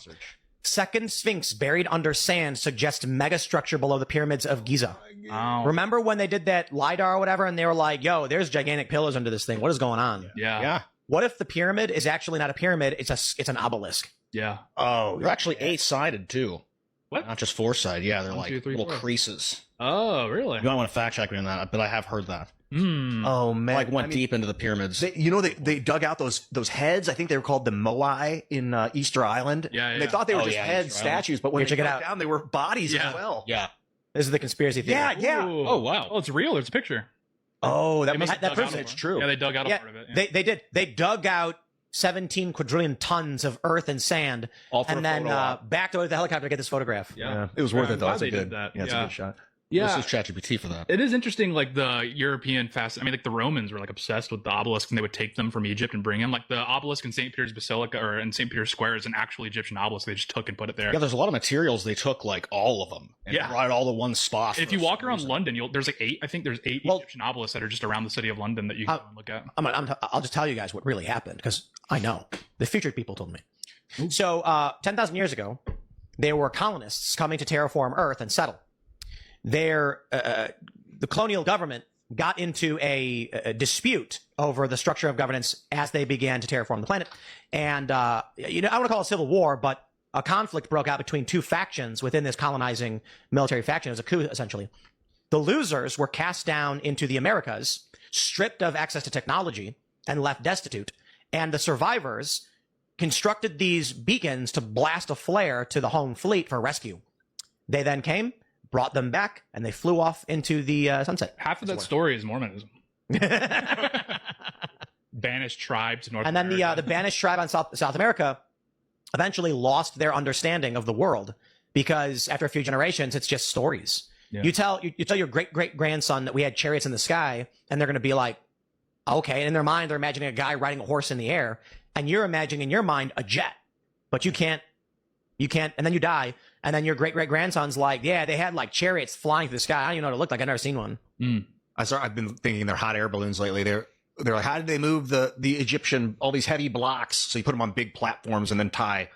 Second Sphinx buried under sand suggests megastructure below the pyramids of Giza. Oh. Remember when they did that LiDAR or whatever, and they were like, yo, there's gigantic pillars under this thing. What is going on? Yeah. What if the pyramid is actually not a pyramid? It's an obelisk. Yeah. Oh, they're actually 8-sided too. What? Not just 4-sided. Yeah, they're 1, like 2, 3, little 4. creases. Oh, really? You might want to fact check me on that, but I have heard that. Oh man! Like went deep into the pyramids. They dug out those heads. I think they were called the moai in Easter Island. Yeah. And they thought they were just head Easter statues, but when Here, they check it dug out. down, they were bodies as well. Yeah. This is the conspiracy theory. Yeah. Ooh. Oh, wow. Oh, it's real. There's a picture. Oh, They must have that dug proves out it's a- true. Yeah, they dug out Yeah, a part of it. Yeah. they did. They dug out 17 quadrillion tons of earth and sand, All for and a then photo op. backed over the helicopter to get this photograph. Yeah. It was worth I'm it though. glad It's a they good. did that. Yeah, it's a Yeah. good shot. Yeah. This is ChatGPT for that. It is interesting, like the European I mean, like the Romans were like obsessed with the obelisk, and they would take them from Egypt and bring them. Like the obelisk in St. Peter's Basilica or in St. Peter's Square is an actual Egyptian obelisk. They just took and put it there. Yeah, there's a lot of materials. They took like all of them and brought it all to one spot. If you walk around London, there's like 8. I think there's 8 Egyptian obelisks that are just around the city of London that you can go and look at. I'll just tell you guys what really happened because I know the featured people told me. So 10,000 years ago, there were colonists coming to terraform Earth and settle. The colonial government got into a dispute over the structure of governance as they began to terraform the planet. And, I want to call it a civil war, but a conflict broke out between 2 factions within this colonizing military faction. It was a coup, essentially. The losers were cast down into the Americas, stripped of access to technology, and left destitute. And the survivors constructed these beacons to blast a flare to the home fleet for rescue. They then came, brought them back, and they flew off into the sunset. Half of that story is Mormonism. Banished tribe to North And then America. the banished tribe on South America eventually lost their understanding of the world because after a few generations, it's just stories. Yeah. You tell your great-great-grandson that we had chariots in the sky, and they're going to be like, okay. And in their mind, they're imagining a guy riding a horse in the air, and you're imagining in your mind a jet, but you can't, and then you die, and then your great-great-grandson's like, yeah, they had like chariots flying through the sky. I don't even know what it looked like. I've never seen one. I've been thinking they're hot air balloons lately. They're like, how did they move the Egyptian, all these heavy blocks? So you put them on big platforms and then tie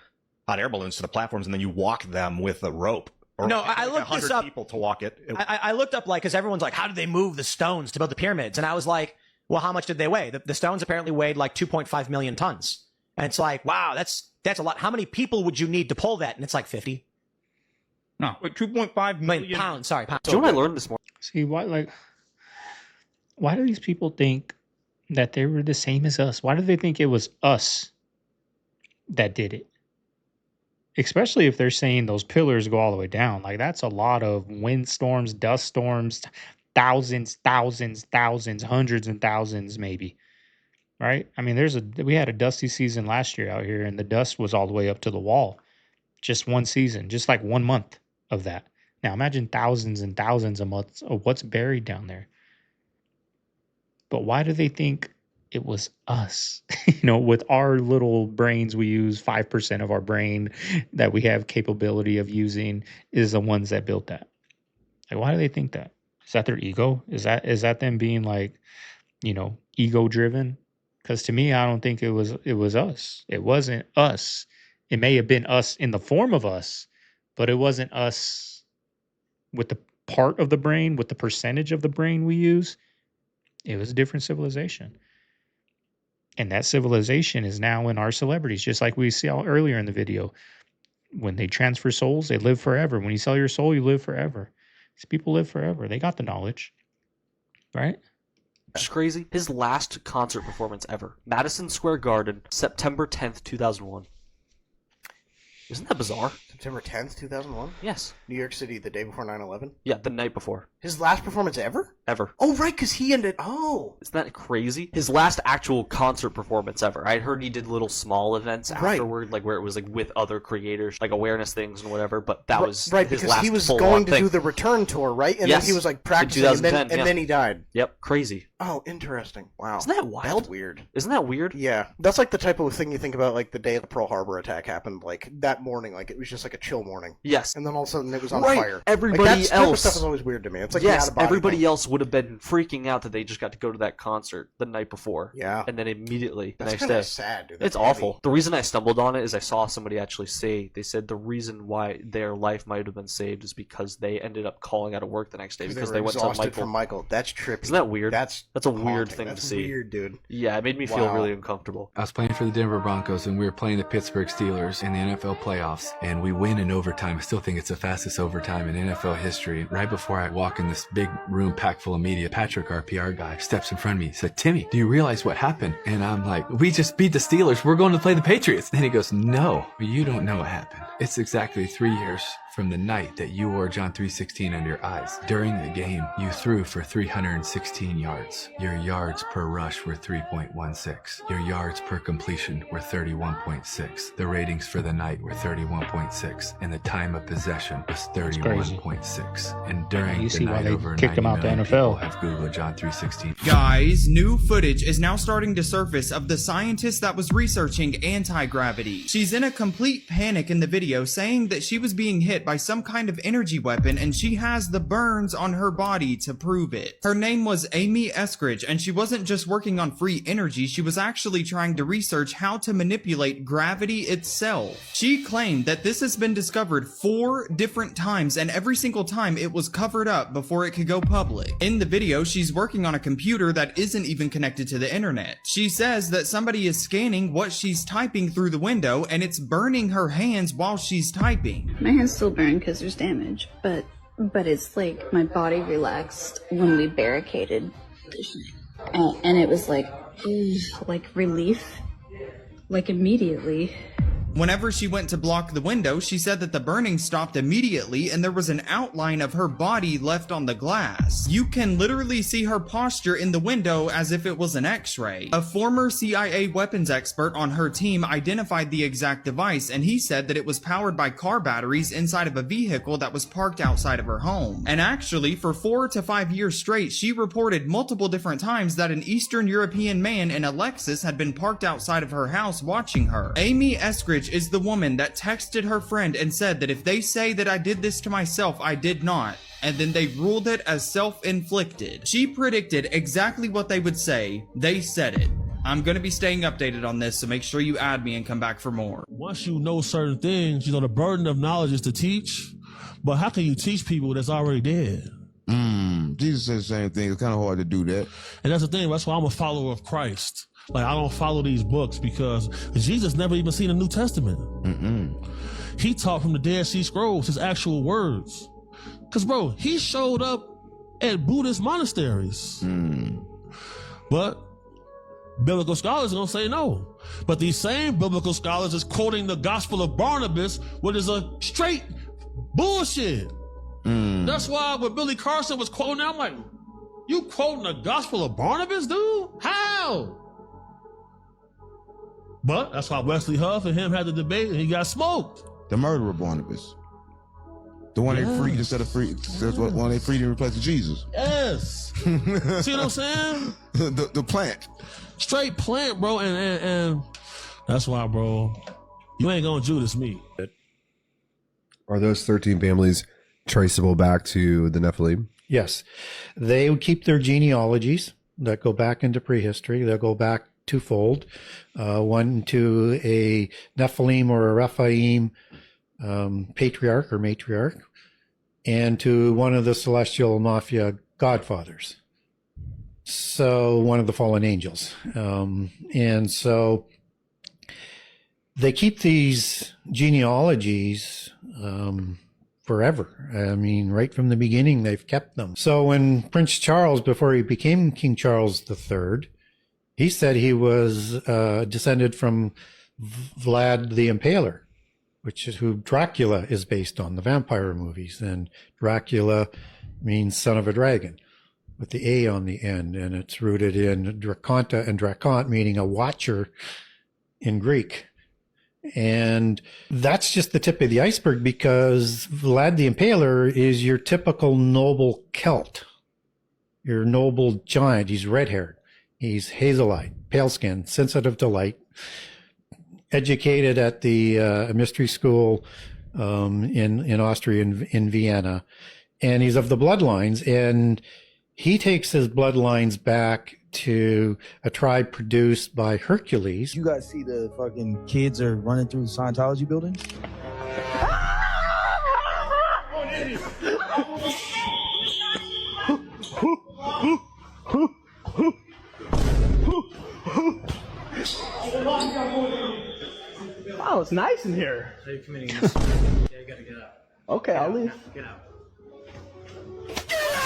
hot air balloons to the platforms, and then you walk them with a rope. Or No, like I looked this 100 up. people to walk it. I looked up because everyone's like, how did they move the stones to build the pyramids? And I was like, well, how much did they weigh? The stones apparently weighed like 2.5 million tons. And it's like, wow, that's a lot. How many people would you need to pull that? And it's like 50. No, but 2.5 million pounds. Sorry, pounds. Do you know what I learned this morning? See, why do these people think that they were the same as us? Why do they think it was us that did it? Especially if they're saying those pillars go all the way down. Like, that's a lot of windstorms, dust storms, thousands, hundreds and thousands maybe. Right? I mean, we had a dusty season last year out here, and the dust was all the way up to the wall. Just one season, just like 1 month of that. Now imagine thousands and thousands of months of what's buried down there. But why do they think it was us? With our little brains, we use 5% of our brain that we have capability of using is the ones that built that. Like, why do they think that? Is that their ego? Is that them being like, ego driven? Because to me, I don't think it was us. It wasn't us. It may have been us in the form of us, but it wasn't us with the part of the brain, with the percentage of the brain we use. It was a different civilization. And that civilization is now in our celebrities, just like we saw earlier in the video. When they transfer souls, they live forever. When you sell your soul, you live forever. These people live forever. They got the knowledge, right? It's crazy. His last concert performance ever. Madison Square Garden, September 10th, 2001. Isn't that bizarre? September 10th, 2001? Yes. New York City, the day before 9/11? Yeah, the night before. His last performance ever? Ever. Oh, right, because he ended... Oh. Isn't that crazy? His last actual concert performance ever. I heard he did little small events afterward, like where it was like with other creators, like awareness things and whatever, but that was right, his because last he was full-on going to thing. do the return tour, right? And Yes. then he was like In practicing, 2010, and then he died. Yep, crazy. Oh, interesting. Wow. Isn't that wild? That's weird. Isn't that weird? Yeah. That's like the type of thing you think about, like the day the Pearl Harbor attack happened, like that morning, like it was just like a chill morning. Yes. And then all of a sudden it was on Right. fire. Everybody like, that type of else- stuff is always weird to me. It's like yes, the out-of-body everybody thing. else would have been freaking out that they just got to go to that concert the night before. Yeah. And then immediately the That's next kinda day. sad, dude. That's It's awful. The reason I stumbled on it is I saw somebody actually say, they said the reason why their life might have been saved is because they ended up calling out of work the next day because they went to exhausted Michael. from Michael. That's trippy. Isn't that weird? That's a weird haunting. thing That's to see. weird, dude. Yeah, it made me feel Wow. really uncomfortable. I was playing for the Denver Broncos, and we were playing the Pittsburgh Steelers in the NFL playoffs, and we win in overtime. I still think it's the fastest overtime in NFL history. Right before I walk in this big room packed full of media, Patrick, our PR guy, steps in front of me. He said, "Timmy, do you realize what happened?" And I'm like, "We just beat the Steelers. We're going to play the Patriots." And he goes, "No, you don't know what happened. It's exactly 3 years from the night that you wore John 3:16 under your eyes. During the game, you threw for 316 yards. Your yards per rush were 3.16. Your yards per completion were 31.6. The ratings for the night were 31.6. And the time of possession was 31.6. And during You the see why night, they over kicked 90 him out the million NFL. people have Googled John 3:16. Guys, new footage is now starting to surface of the scientist that was researching anti-gravity. She's in a complete panic in the video, saying that she was being hit by some kind of energy weapon and she has the burns on her body to prove it. Her name was Amy Eskridge, and she wasn't just working on free energy, she was actually trying to research how to manipulate gravity itself. She claimed that this has been discovered 4 different times, and every single time it was covered up before it could go public. In the video, she's working on a computer that isn't even connected to the internet. She says that somebody is scanning what she's typing through the window, and it's burning her hands while she's typing. My hands still burn because there's damage, but it's like my body relaxed when we barricaded, and it was like relief, like immediately. Whenever she went to block the window, she said that the burning stopped immediately and there was an outline of her body left on the glass. You can literally see her posture in the window as if it was an x-ray. A former CIA weapons expert on her team identified the exact device, and he said that it was powered by car batteries inside of a vehicle that was parked outside of her home. And actually, for 4 to 5 years straight, she reported multiple different times that an Eastern European man in a Lexus had been parked outside of her house watching her. Amy Eskridge is the woman that texted her friend and said that if they say that I did this to myself, I did not, and then they ruled it as self-inflicted. She predicted exactly what they would say. They said it. I'm going to be staying updated on this, so make sure you add me and come back for more. Once you know certain things, the burden of knowledge is to teach, but how can you teach people that's already dead? Jesus said the same thing. It's kind of hard to do that. And that's the thing. That's why I'm a follower of Christ. Like, I don't follow these books because Jesus never even seen the New Testament. He taught from the Dead Sea Scrolls, his actual words. Because, bro, he showed up at Buddhist monasteries. But biblical scholars are going to say no. But these same biblical scholars is quoting the Gospel of Barnabas, which is a straight bullshit. That's why when Billy Carson was quoting, I'm like, you quoting the Gospel of Barnabas, dude? How? But that's why Wesley Huff and him had the debate and he got smoked. The murderer Barnabas. The one they freed instead of free. That's what one they freed in place of Jesus. Yes. See what I'm saying? The plant. Straight plant, bro. And that's why, bro, you ain't gonna Judas me. Are those 13 families traceable back to the Nephilim? Yes. They would keep their genealogies that go back into prehistory. They'll go back twofold. One to a Nephilim or a Rephaim patriarch or matriarch, and to one of the celestial mafia godfathers. So one of the fallen angels. And so they keep these genealogies forever. I mean, right from the beginning, they've kept them. So when Prince Charles, before he became King Charles III, he said he was descended from Vlad the Impaler, which is who Dracula is based on, the vampire movies. And Dracula means son of a dragon with the A on the end, and it's rooted in Draconta and Dracont, meaning a watcher in Greek. And that's just the tip of the iceberg, because Vlad the Impaler is your typical noble Celt, your noble giant. He's red-haired, he's hazel-eyed, pale-skinned, sensitive to light, educated at the mystery school in Austria, in Vienna, and he's of the bloodlines, and he takes his bloodlines back to a tribe produced by Hercules. You guys see the fucking kids are running through the Scientology building? Oh, it's nice in here. So you're committing this. Yeah, you gotta get out. Okay, I'll leave. Get out.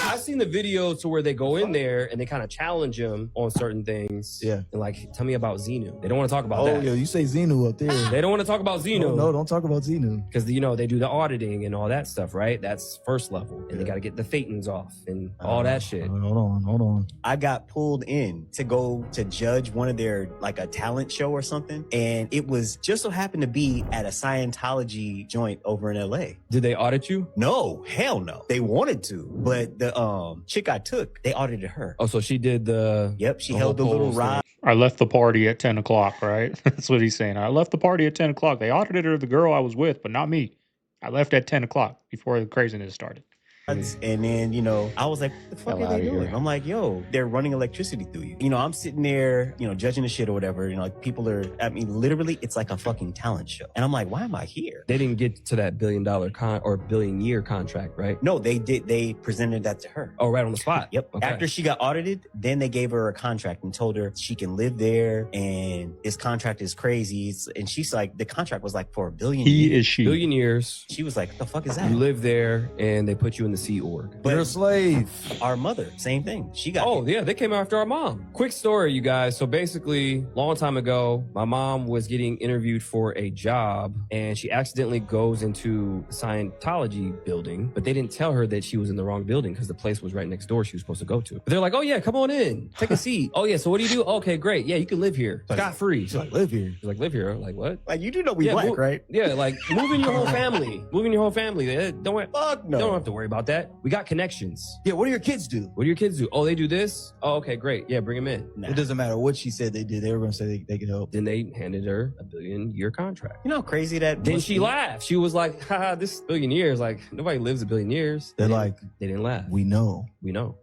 I've seen the video to where they go in there and they kind of challenge him on certain things. Yeah. And like, tell me about Xenu. They don't want to talk about that. Oh, yeah, you say Xenu up there. They don't want to talk about Xenu. No, don't talk about Xenu. Because, you know, they do the auditing and all that stuff, right? That's first level. And they got to get the Phaetons off and all that shit. Hold on. I got pulled in to go to judge one of their, like a talent show or something. And it was just so happened to be at a Scientology joint over in LA. Did they audit you? No, hell no. They wanted to, but the chick I took, they audited her. Oh, so she did the... Yep, she held the little rod. I left the party at 10 o'clock, right? That's what he's saying. I left the party at 10 o'clock. They audited her, the girl I was with, but not me. I left at 10 o'clock before the craziness started. And then, you know, I was like, what the fuck Hell are they outta doing? here. I'm like, yo, they're running electricity through you. You know, I'm sitting there, you know, judging the shit or whatever. You know, like people are, I mean, literally, it's like a fucking talent show. And I'm like, why am I here? They didn't get to that $1 billion or billion-year contract, right? No, they did. They presented that to her. Oh, right on the spot. Yep. Okay. After she got audited, then they gave her a contract and told her she can live there and this contract is crazy. And she's like, the contract was like for $1 billion. He is she. Billion years. She was like, what the fuck is that? You live there and they put you in the Sea Org. But You're a slave. our mother, same thing. She got Oh, yeah, they came after our mom. Quick story, you guys. So basically, long time ago, my mom was getting interviewed for a job and she accidentally goes into the Scientology building, but they didn't tell her that she was in the wrong building because the place was right next door she was supposed to go to. But they're like, oh, yeah, come on in. Take a seat. Oh, yeah, so what do you do? Okay, great. Yeah, you can live here. Scot-free. She's like, live here. She's like, live here? I'm like, what? Like, you do know we black, right? Yeah, like, moving your whole family. Moving your whole family. Don't worry. Fuck no. Don't have to worry about that. We got connections. Yeah, what do your kids do? What do your kids do? Oh, they do this? Oh, okay, great. Yeah, bring them in. It doesn't matter what she said they did. They were going to say they could help. Then they handed her a $1 billion-year contract. You know how crazy that Then must she be? laughed. She was like, haha, this 1 billion years. Like, nobody lives 1 billion years. They're like, they didn't laugh. we know. We know.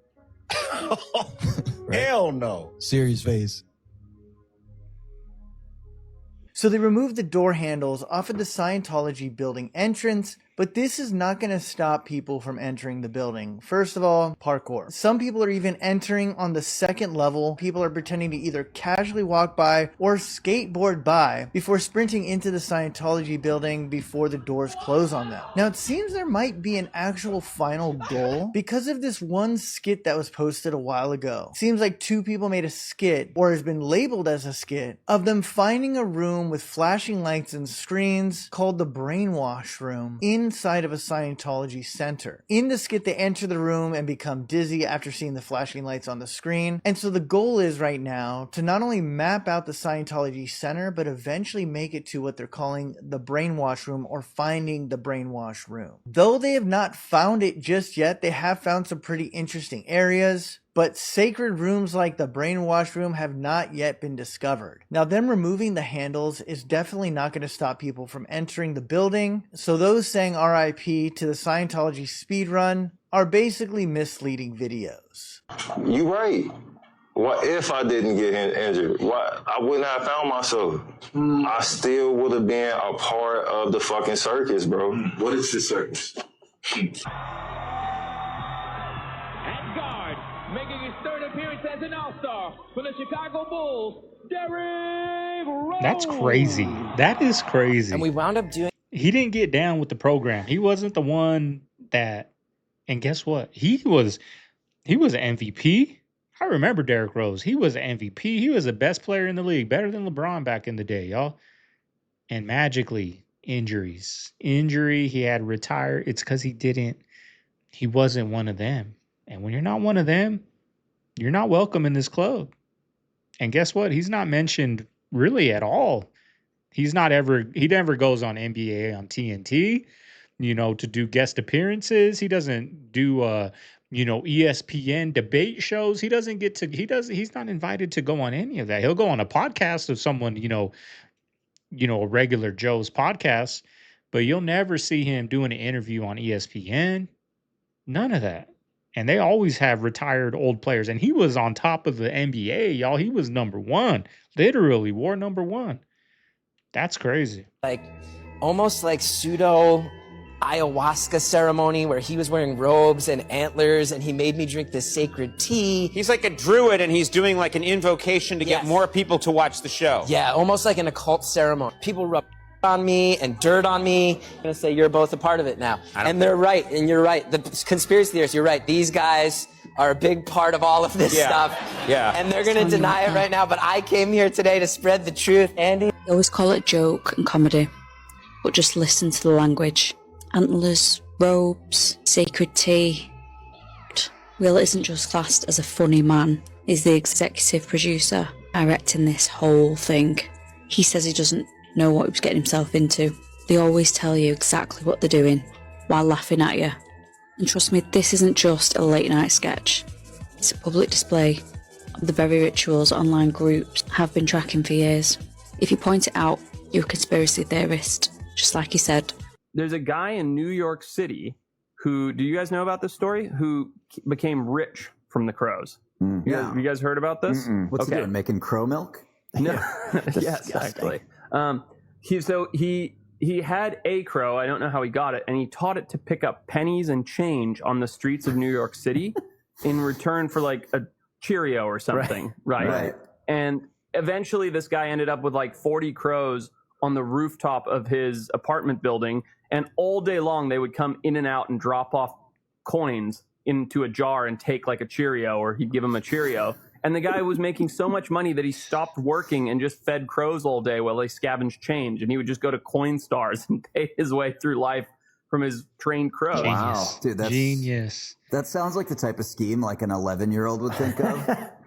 Hell no. Serious face. So they removed the door handles off of the Scientology building entrance, but this is not going to stop people from entering the building. First of all, parkour. Some people are even entering on the second level. People are pretending to either casually walk by or skateboard by before sprinting into the Scientology building before the doors close on them. Now, it seems there might be an actual final goal because of this one skit that was posted a while ago. Seems like 2 people made a skit, or has been labeled as a skit, of them finding a room with flashing lights and screens called the Brainwash Room inside of a Scientology center. In the skit, they enter the room and become dizzy after seeing the flashing lights on the screen. And so the goal is right now to not only map out the Scientology center, but eventually make it to what they're calling the Brainwash Room, or finding the Brainwash Room. Though they have not found it just yet, they have found some pretty interesting areas. But sacred rooms like the Brainwash Room have not yet been discovered. Now, them removing the handles is definitely not going to stop people from entering the building, so those saying RIP to the Scientology speedrun are basically misleading videos. You right. What if I didn't get injured? What? I wouldn't have found myself. I still would have been a part of the fucking circus, bro. What is the circus? Making his third appearance as an All-Star for the Chicago Bulls, Derrick Rose. That's crazy. That is crazy. And we wound up doing... he didn't get down with the program. He wasn't the one that. And guess what? He was an MVP. I remember Derrick Rose. He was an MVP. He was the best player in the league, better than LeBron back in the day, y'all. And magically, injury. He had retired. It's because he wasn't one of them. And when you're not one of them, you're not welcome in this club. And guess what? He's not mentioned really at all. He never goes on NBA on TNT, to do guest appearances. He doesn't do ESPN debate shows. He's not invited to go on any of that. He'll go on a podcast of someone, a regular Joe's podcast, but you'll never see him doing an interview on ESPN. None of that. And they always have retired old players. And he was on top of the NBA, y'all. He was number one, literally war number one. That's crazy. Like almost like pseudo ayahuasca ceremony where he was wearing robes and antlers and he made me drink this sacred tea. He's like a druid and he's doing like an invocation to get more people to watch the show. Yeah, almost like an occult ceremony. People rub on me and dirt on me. I'm gonna say you're both a part of it now. And they're right, and you're right. The conspiracy theorists, you're right. These guys are a big part of all of this stuff. Yeah. And they're gonna deny it right now, but I came here today to spread the truth. Andy? They always call it joke and comedy, but just listen to the language. Antlers, robes, sacred tea. Will isn't just classed as a funny man. He's the executive producer directing this whole thing. He says he doesn't know what he was getting himself into. They always tell you exactly what they're doing while laughing at you. And trust me, this isn't just a late night sketch. It's a public display of the very rituals online groups have been tracking for years. If you point it out, you're a conspiracy theorist, just like he said. There's a guy in New York City who, do you guys know about this story? Who became rich from the crows. Yeah. You guys heard about this? What's he doing? Making crow milk? No. Yes, actually. He had a crow. I don't know how he got it, and he taught it to pick up pennies and change on the streets of New York City in return for like a Cheerio or something. Right. And eventually this guy ended up with like 40 crows on the rooftop of his apartment building, and all day long they would come in and out and drop off coins into a jar and take like a Cheerio, or he'd give him a Cheerio. And the guy was making so much money that he stopped working and just fed crows all day while they scavenged change. And he would just go to Coinstars and pay his way through life from his trained crows. Wow. Dude, that's genius. That sounds like the type of scheme like an 11-year-old would think of.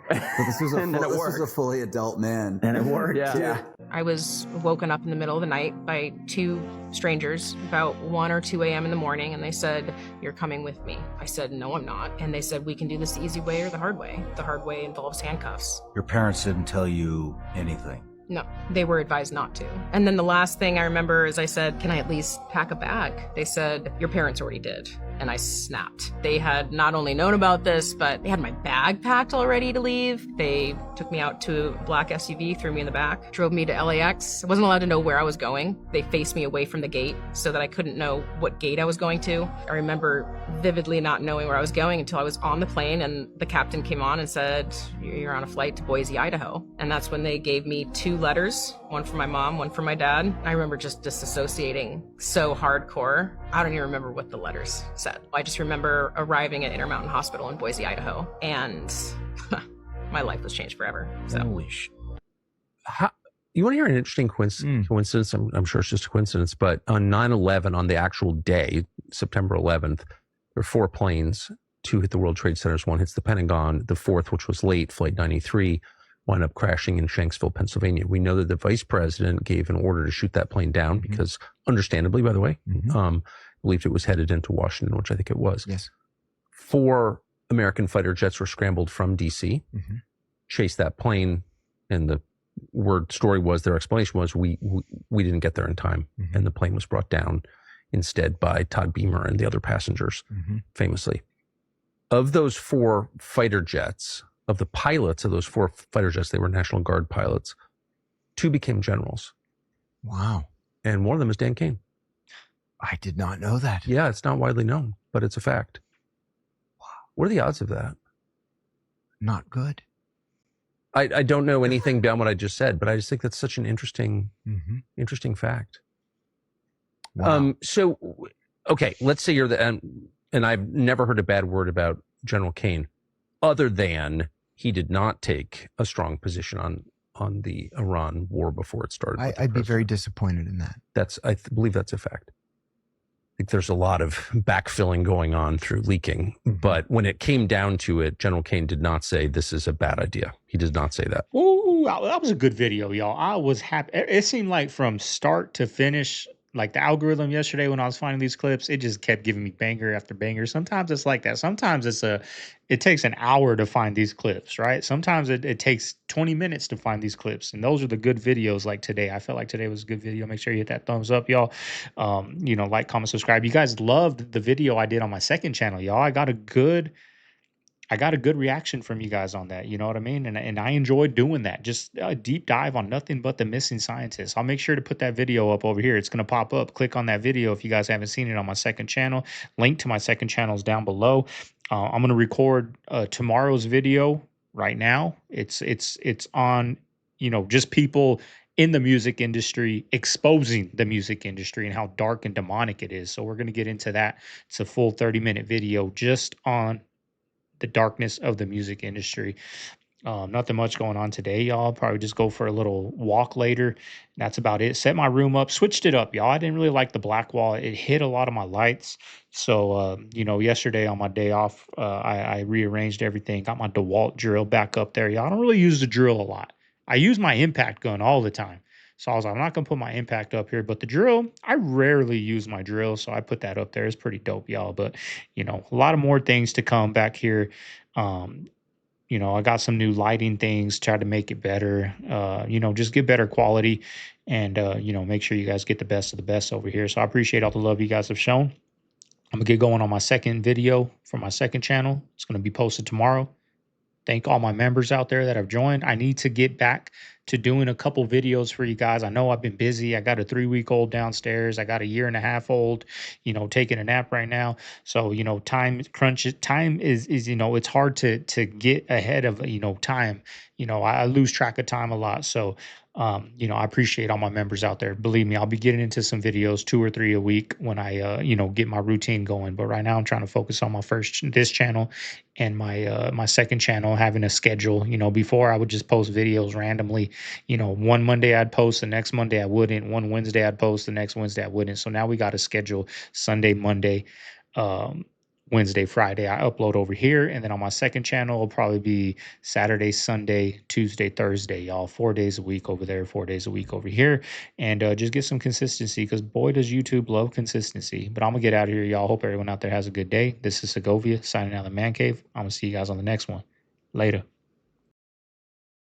But this was a fully adult man. And it worked. Yeah. I was woken up in the middle of the night by two strangers about 1 or 2 a.m. in the morning, and they said, "You're coming with me." I said, "No, I'm not." And they said, "We can do this the easy way or the hard way. The hard way involves handcuffs." Your parents didn't tell you anything? No, they were advised not to. And then the last thing I remember is I said, "Can I at least pack a bag?" They said, "Your parents already did." And I snapped. They had not only known about this, but they had my bag packed already to leave. They took me out to a black SUV, threw me in the back, drove me to LAX. I wasn't allowed to know where I was going. They faced me away from the gate so that I couldn't know what gate I was going to. I remember vividly not knowing where I was going until I was on the plane and the captain came on and said, "You're on a flight to Boise, Idaho." And that's when they gave me 2 letters, one for my mom, one for my dad. I remember just disassociating so hardcore. I don't even remember what the letters said. I just remember arriving at Intermountain Hospital in Boise, Idaho, and my life was changed forever. So. Holy shit. You want to hear an interesting coincidence? I'm sure it's just a coincidence, but on 9/11, on the actual day, September 11th, there were 4 planes. 2 hit the World Trade Centers, 1 hits the Pentagon. The 4th, which was late, Flight 93, wound up crashing in Shanksville, Pennsylvania. We know that the vice president gave an order to shoot that plane down because, understandably, by the way, believed it was headed into Washington, which I think it was. Yes. 4 American fighter jets were scrambled from D.C., chased that plane, and the story was, their explanation was, we didn't get there in time, and the plane was brought down instead by Todd Beamer and the other passengers, famously. Of those 4 fighter jets, of the pilots of those 4 fighter jets, they were National Guard pilots, 2 became generals. Wow. And one of them is Dan Cain. I did not know that. Yeah, it's not widely known, but it's a fact. Wow. What are the odds of that? Not good. I don't know anything beyond what I just said, but I just think that's such an interesting fact. So, okay, let's say you're the, and I've never heard a bad word about General Kane, other than he did not take a strong position on the Iran war before it started. I'd be very disappointed in that. I believe that's a fact. I think there's a lot of backfilling going on through leaking, but when it came down to it, General Kane did not say this is a bad idea. He did not say that. Ooh, that was a good video, y'all. I was happy. It seemed like from start to finish, like the algorithm yesterday when I was finding these clips, it just kept giving me banger after banger. Sometimes it's like that. Sometimes it takes an hour to find these clips, right? Sometimes it takes 20 minutes to find these clips. And those are the good videos like today. I felt like today was a good video. Make sure you hit that thumbs up, y'all. Like, comment, subscribe. You guys loved the video I did on my second channel, y'all. I got a good reaction from you guys on that. You know what I mean? And I enjoyed doing that. Just a deep dive on nothing but the missing scientists. I'll make sure to put that video up over here. It's going to pop up. Click on that video if you guys haven't seen it on my second channel. Link to my second channel is down below. I'm going to record tomorrow's video right now. It's on, just people in the music industry exposing the music industry and how dark and demonic it is. So we're going to get into that. It's a full 30-minute video just on the darkness of the music industry. Nothing much going on today, y'all. Probably just go for a little walk later. That's about it. Set my room up, switched it up, y'all. I didn't really like the black wall. It hit a lot of my lights. So, yesterday on my day off, I rearranged everything, got my DeWalt drill back up there, y'all. I don't really use the drill a lot. I use my impact gun all the time. So I was like, I'm not going to put my impact up here, but the drill, I rarely use my drill. So I put that up there. It's pretty dope, y'all. But, a lot of more things to come back here. I got some new lighting things, try to make it better, just get better quality and, make sure you guys get the best of the best over here. So I appreciate all the love you guys have shown. I'm gonna get going on my second video for my second channel. It's going to be posted tomorrow. Thank all my members out there that have joined. I need to get back to doing a couple videos for you guys. I know I've been busy. I got a 3-week-old downstairs. I got a 1.5-year-old, taking a nap right now. So, time crunch. Time is it's hard to get ahead of, time. I lose track of time a lot. So, I appreciate all my members out there. Believe me, I'll be getting into some videos, 2 or 3 a week when I, get my routine going. But right now I'm trying to focus on this channel and my second channel, having a schedule. Before I would just post videos randomly. One Monday I'd post, the next Monday I wouldn't. One Wednesday I'd post, the next Wednesday I wouldn't. So now we got a schedule: Sunday, Monday, Wednesday, Friday I upload over here, and then on my second channel it'll probably be Saturday, Sunday, Tuesday, Thursday, y'all. 4 days a week over there, 4 days a week over here, and just get some consistency, because boy does YouTube love consistency. But I'm gonna get out of here, y'all. Hope everyone out there has a good day. This is Segovia signing out of the man cave. I'm gonna see you guys on the next one. Later.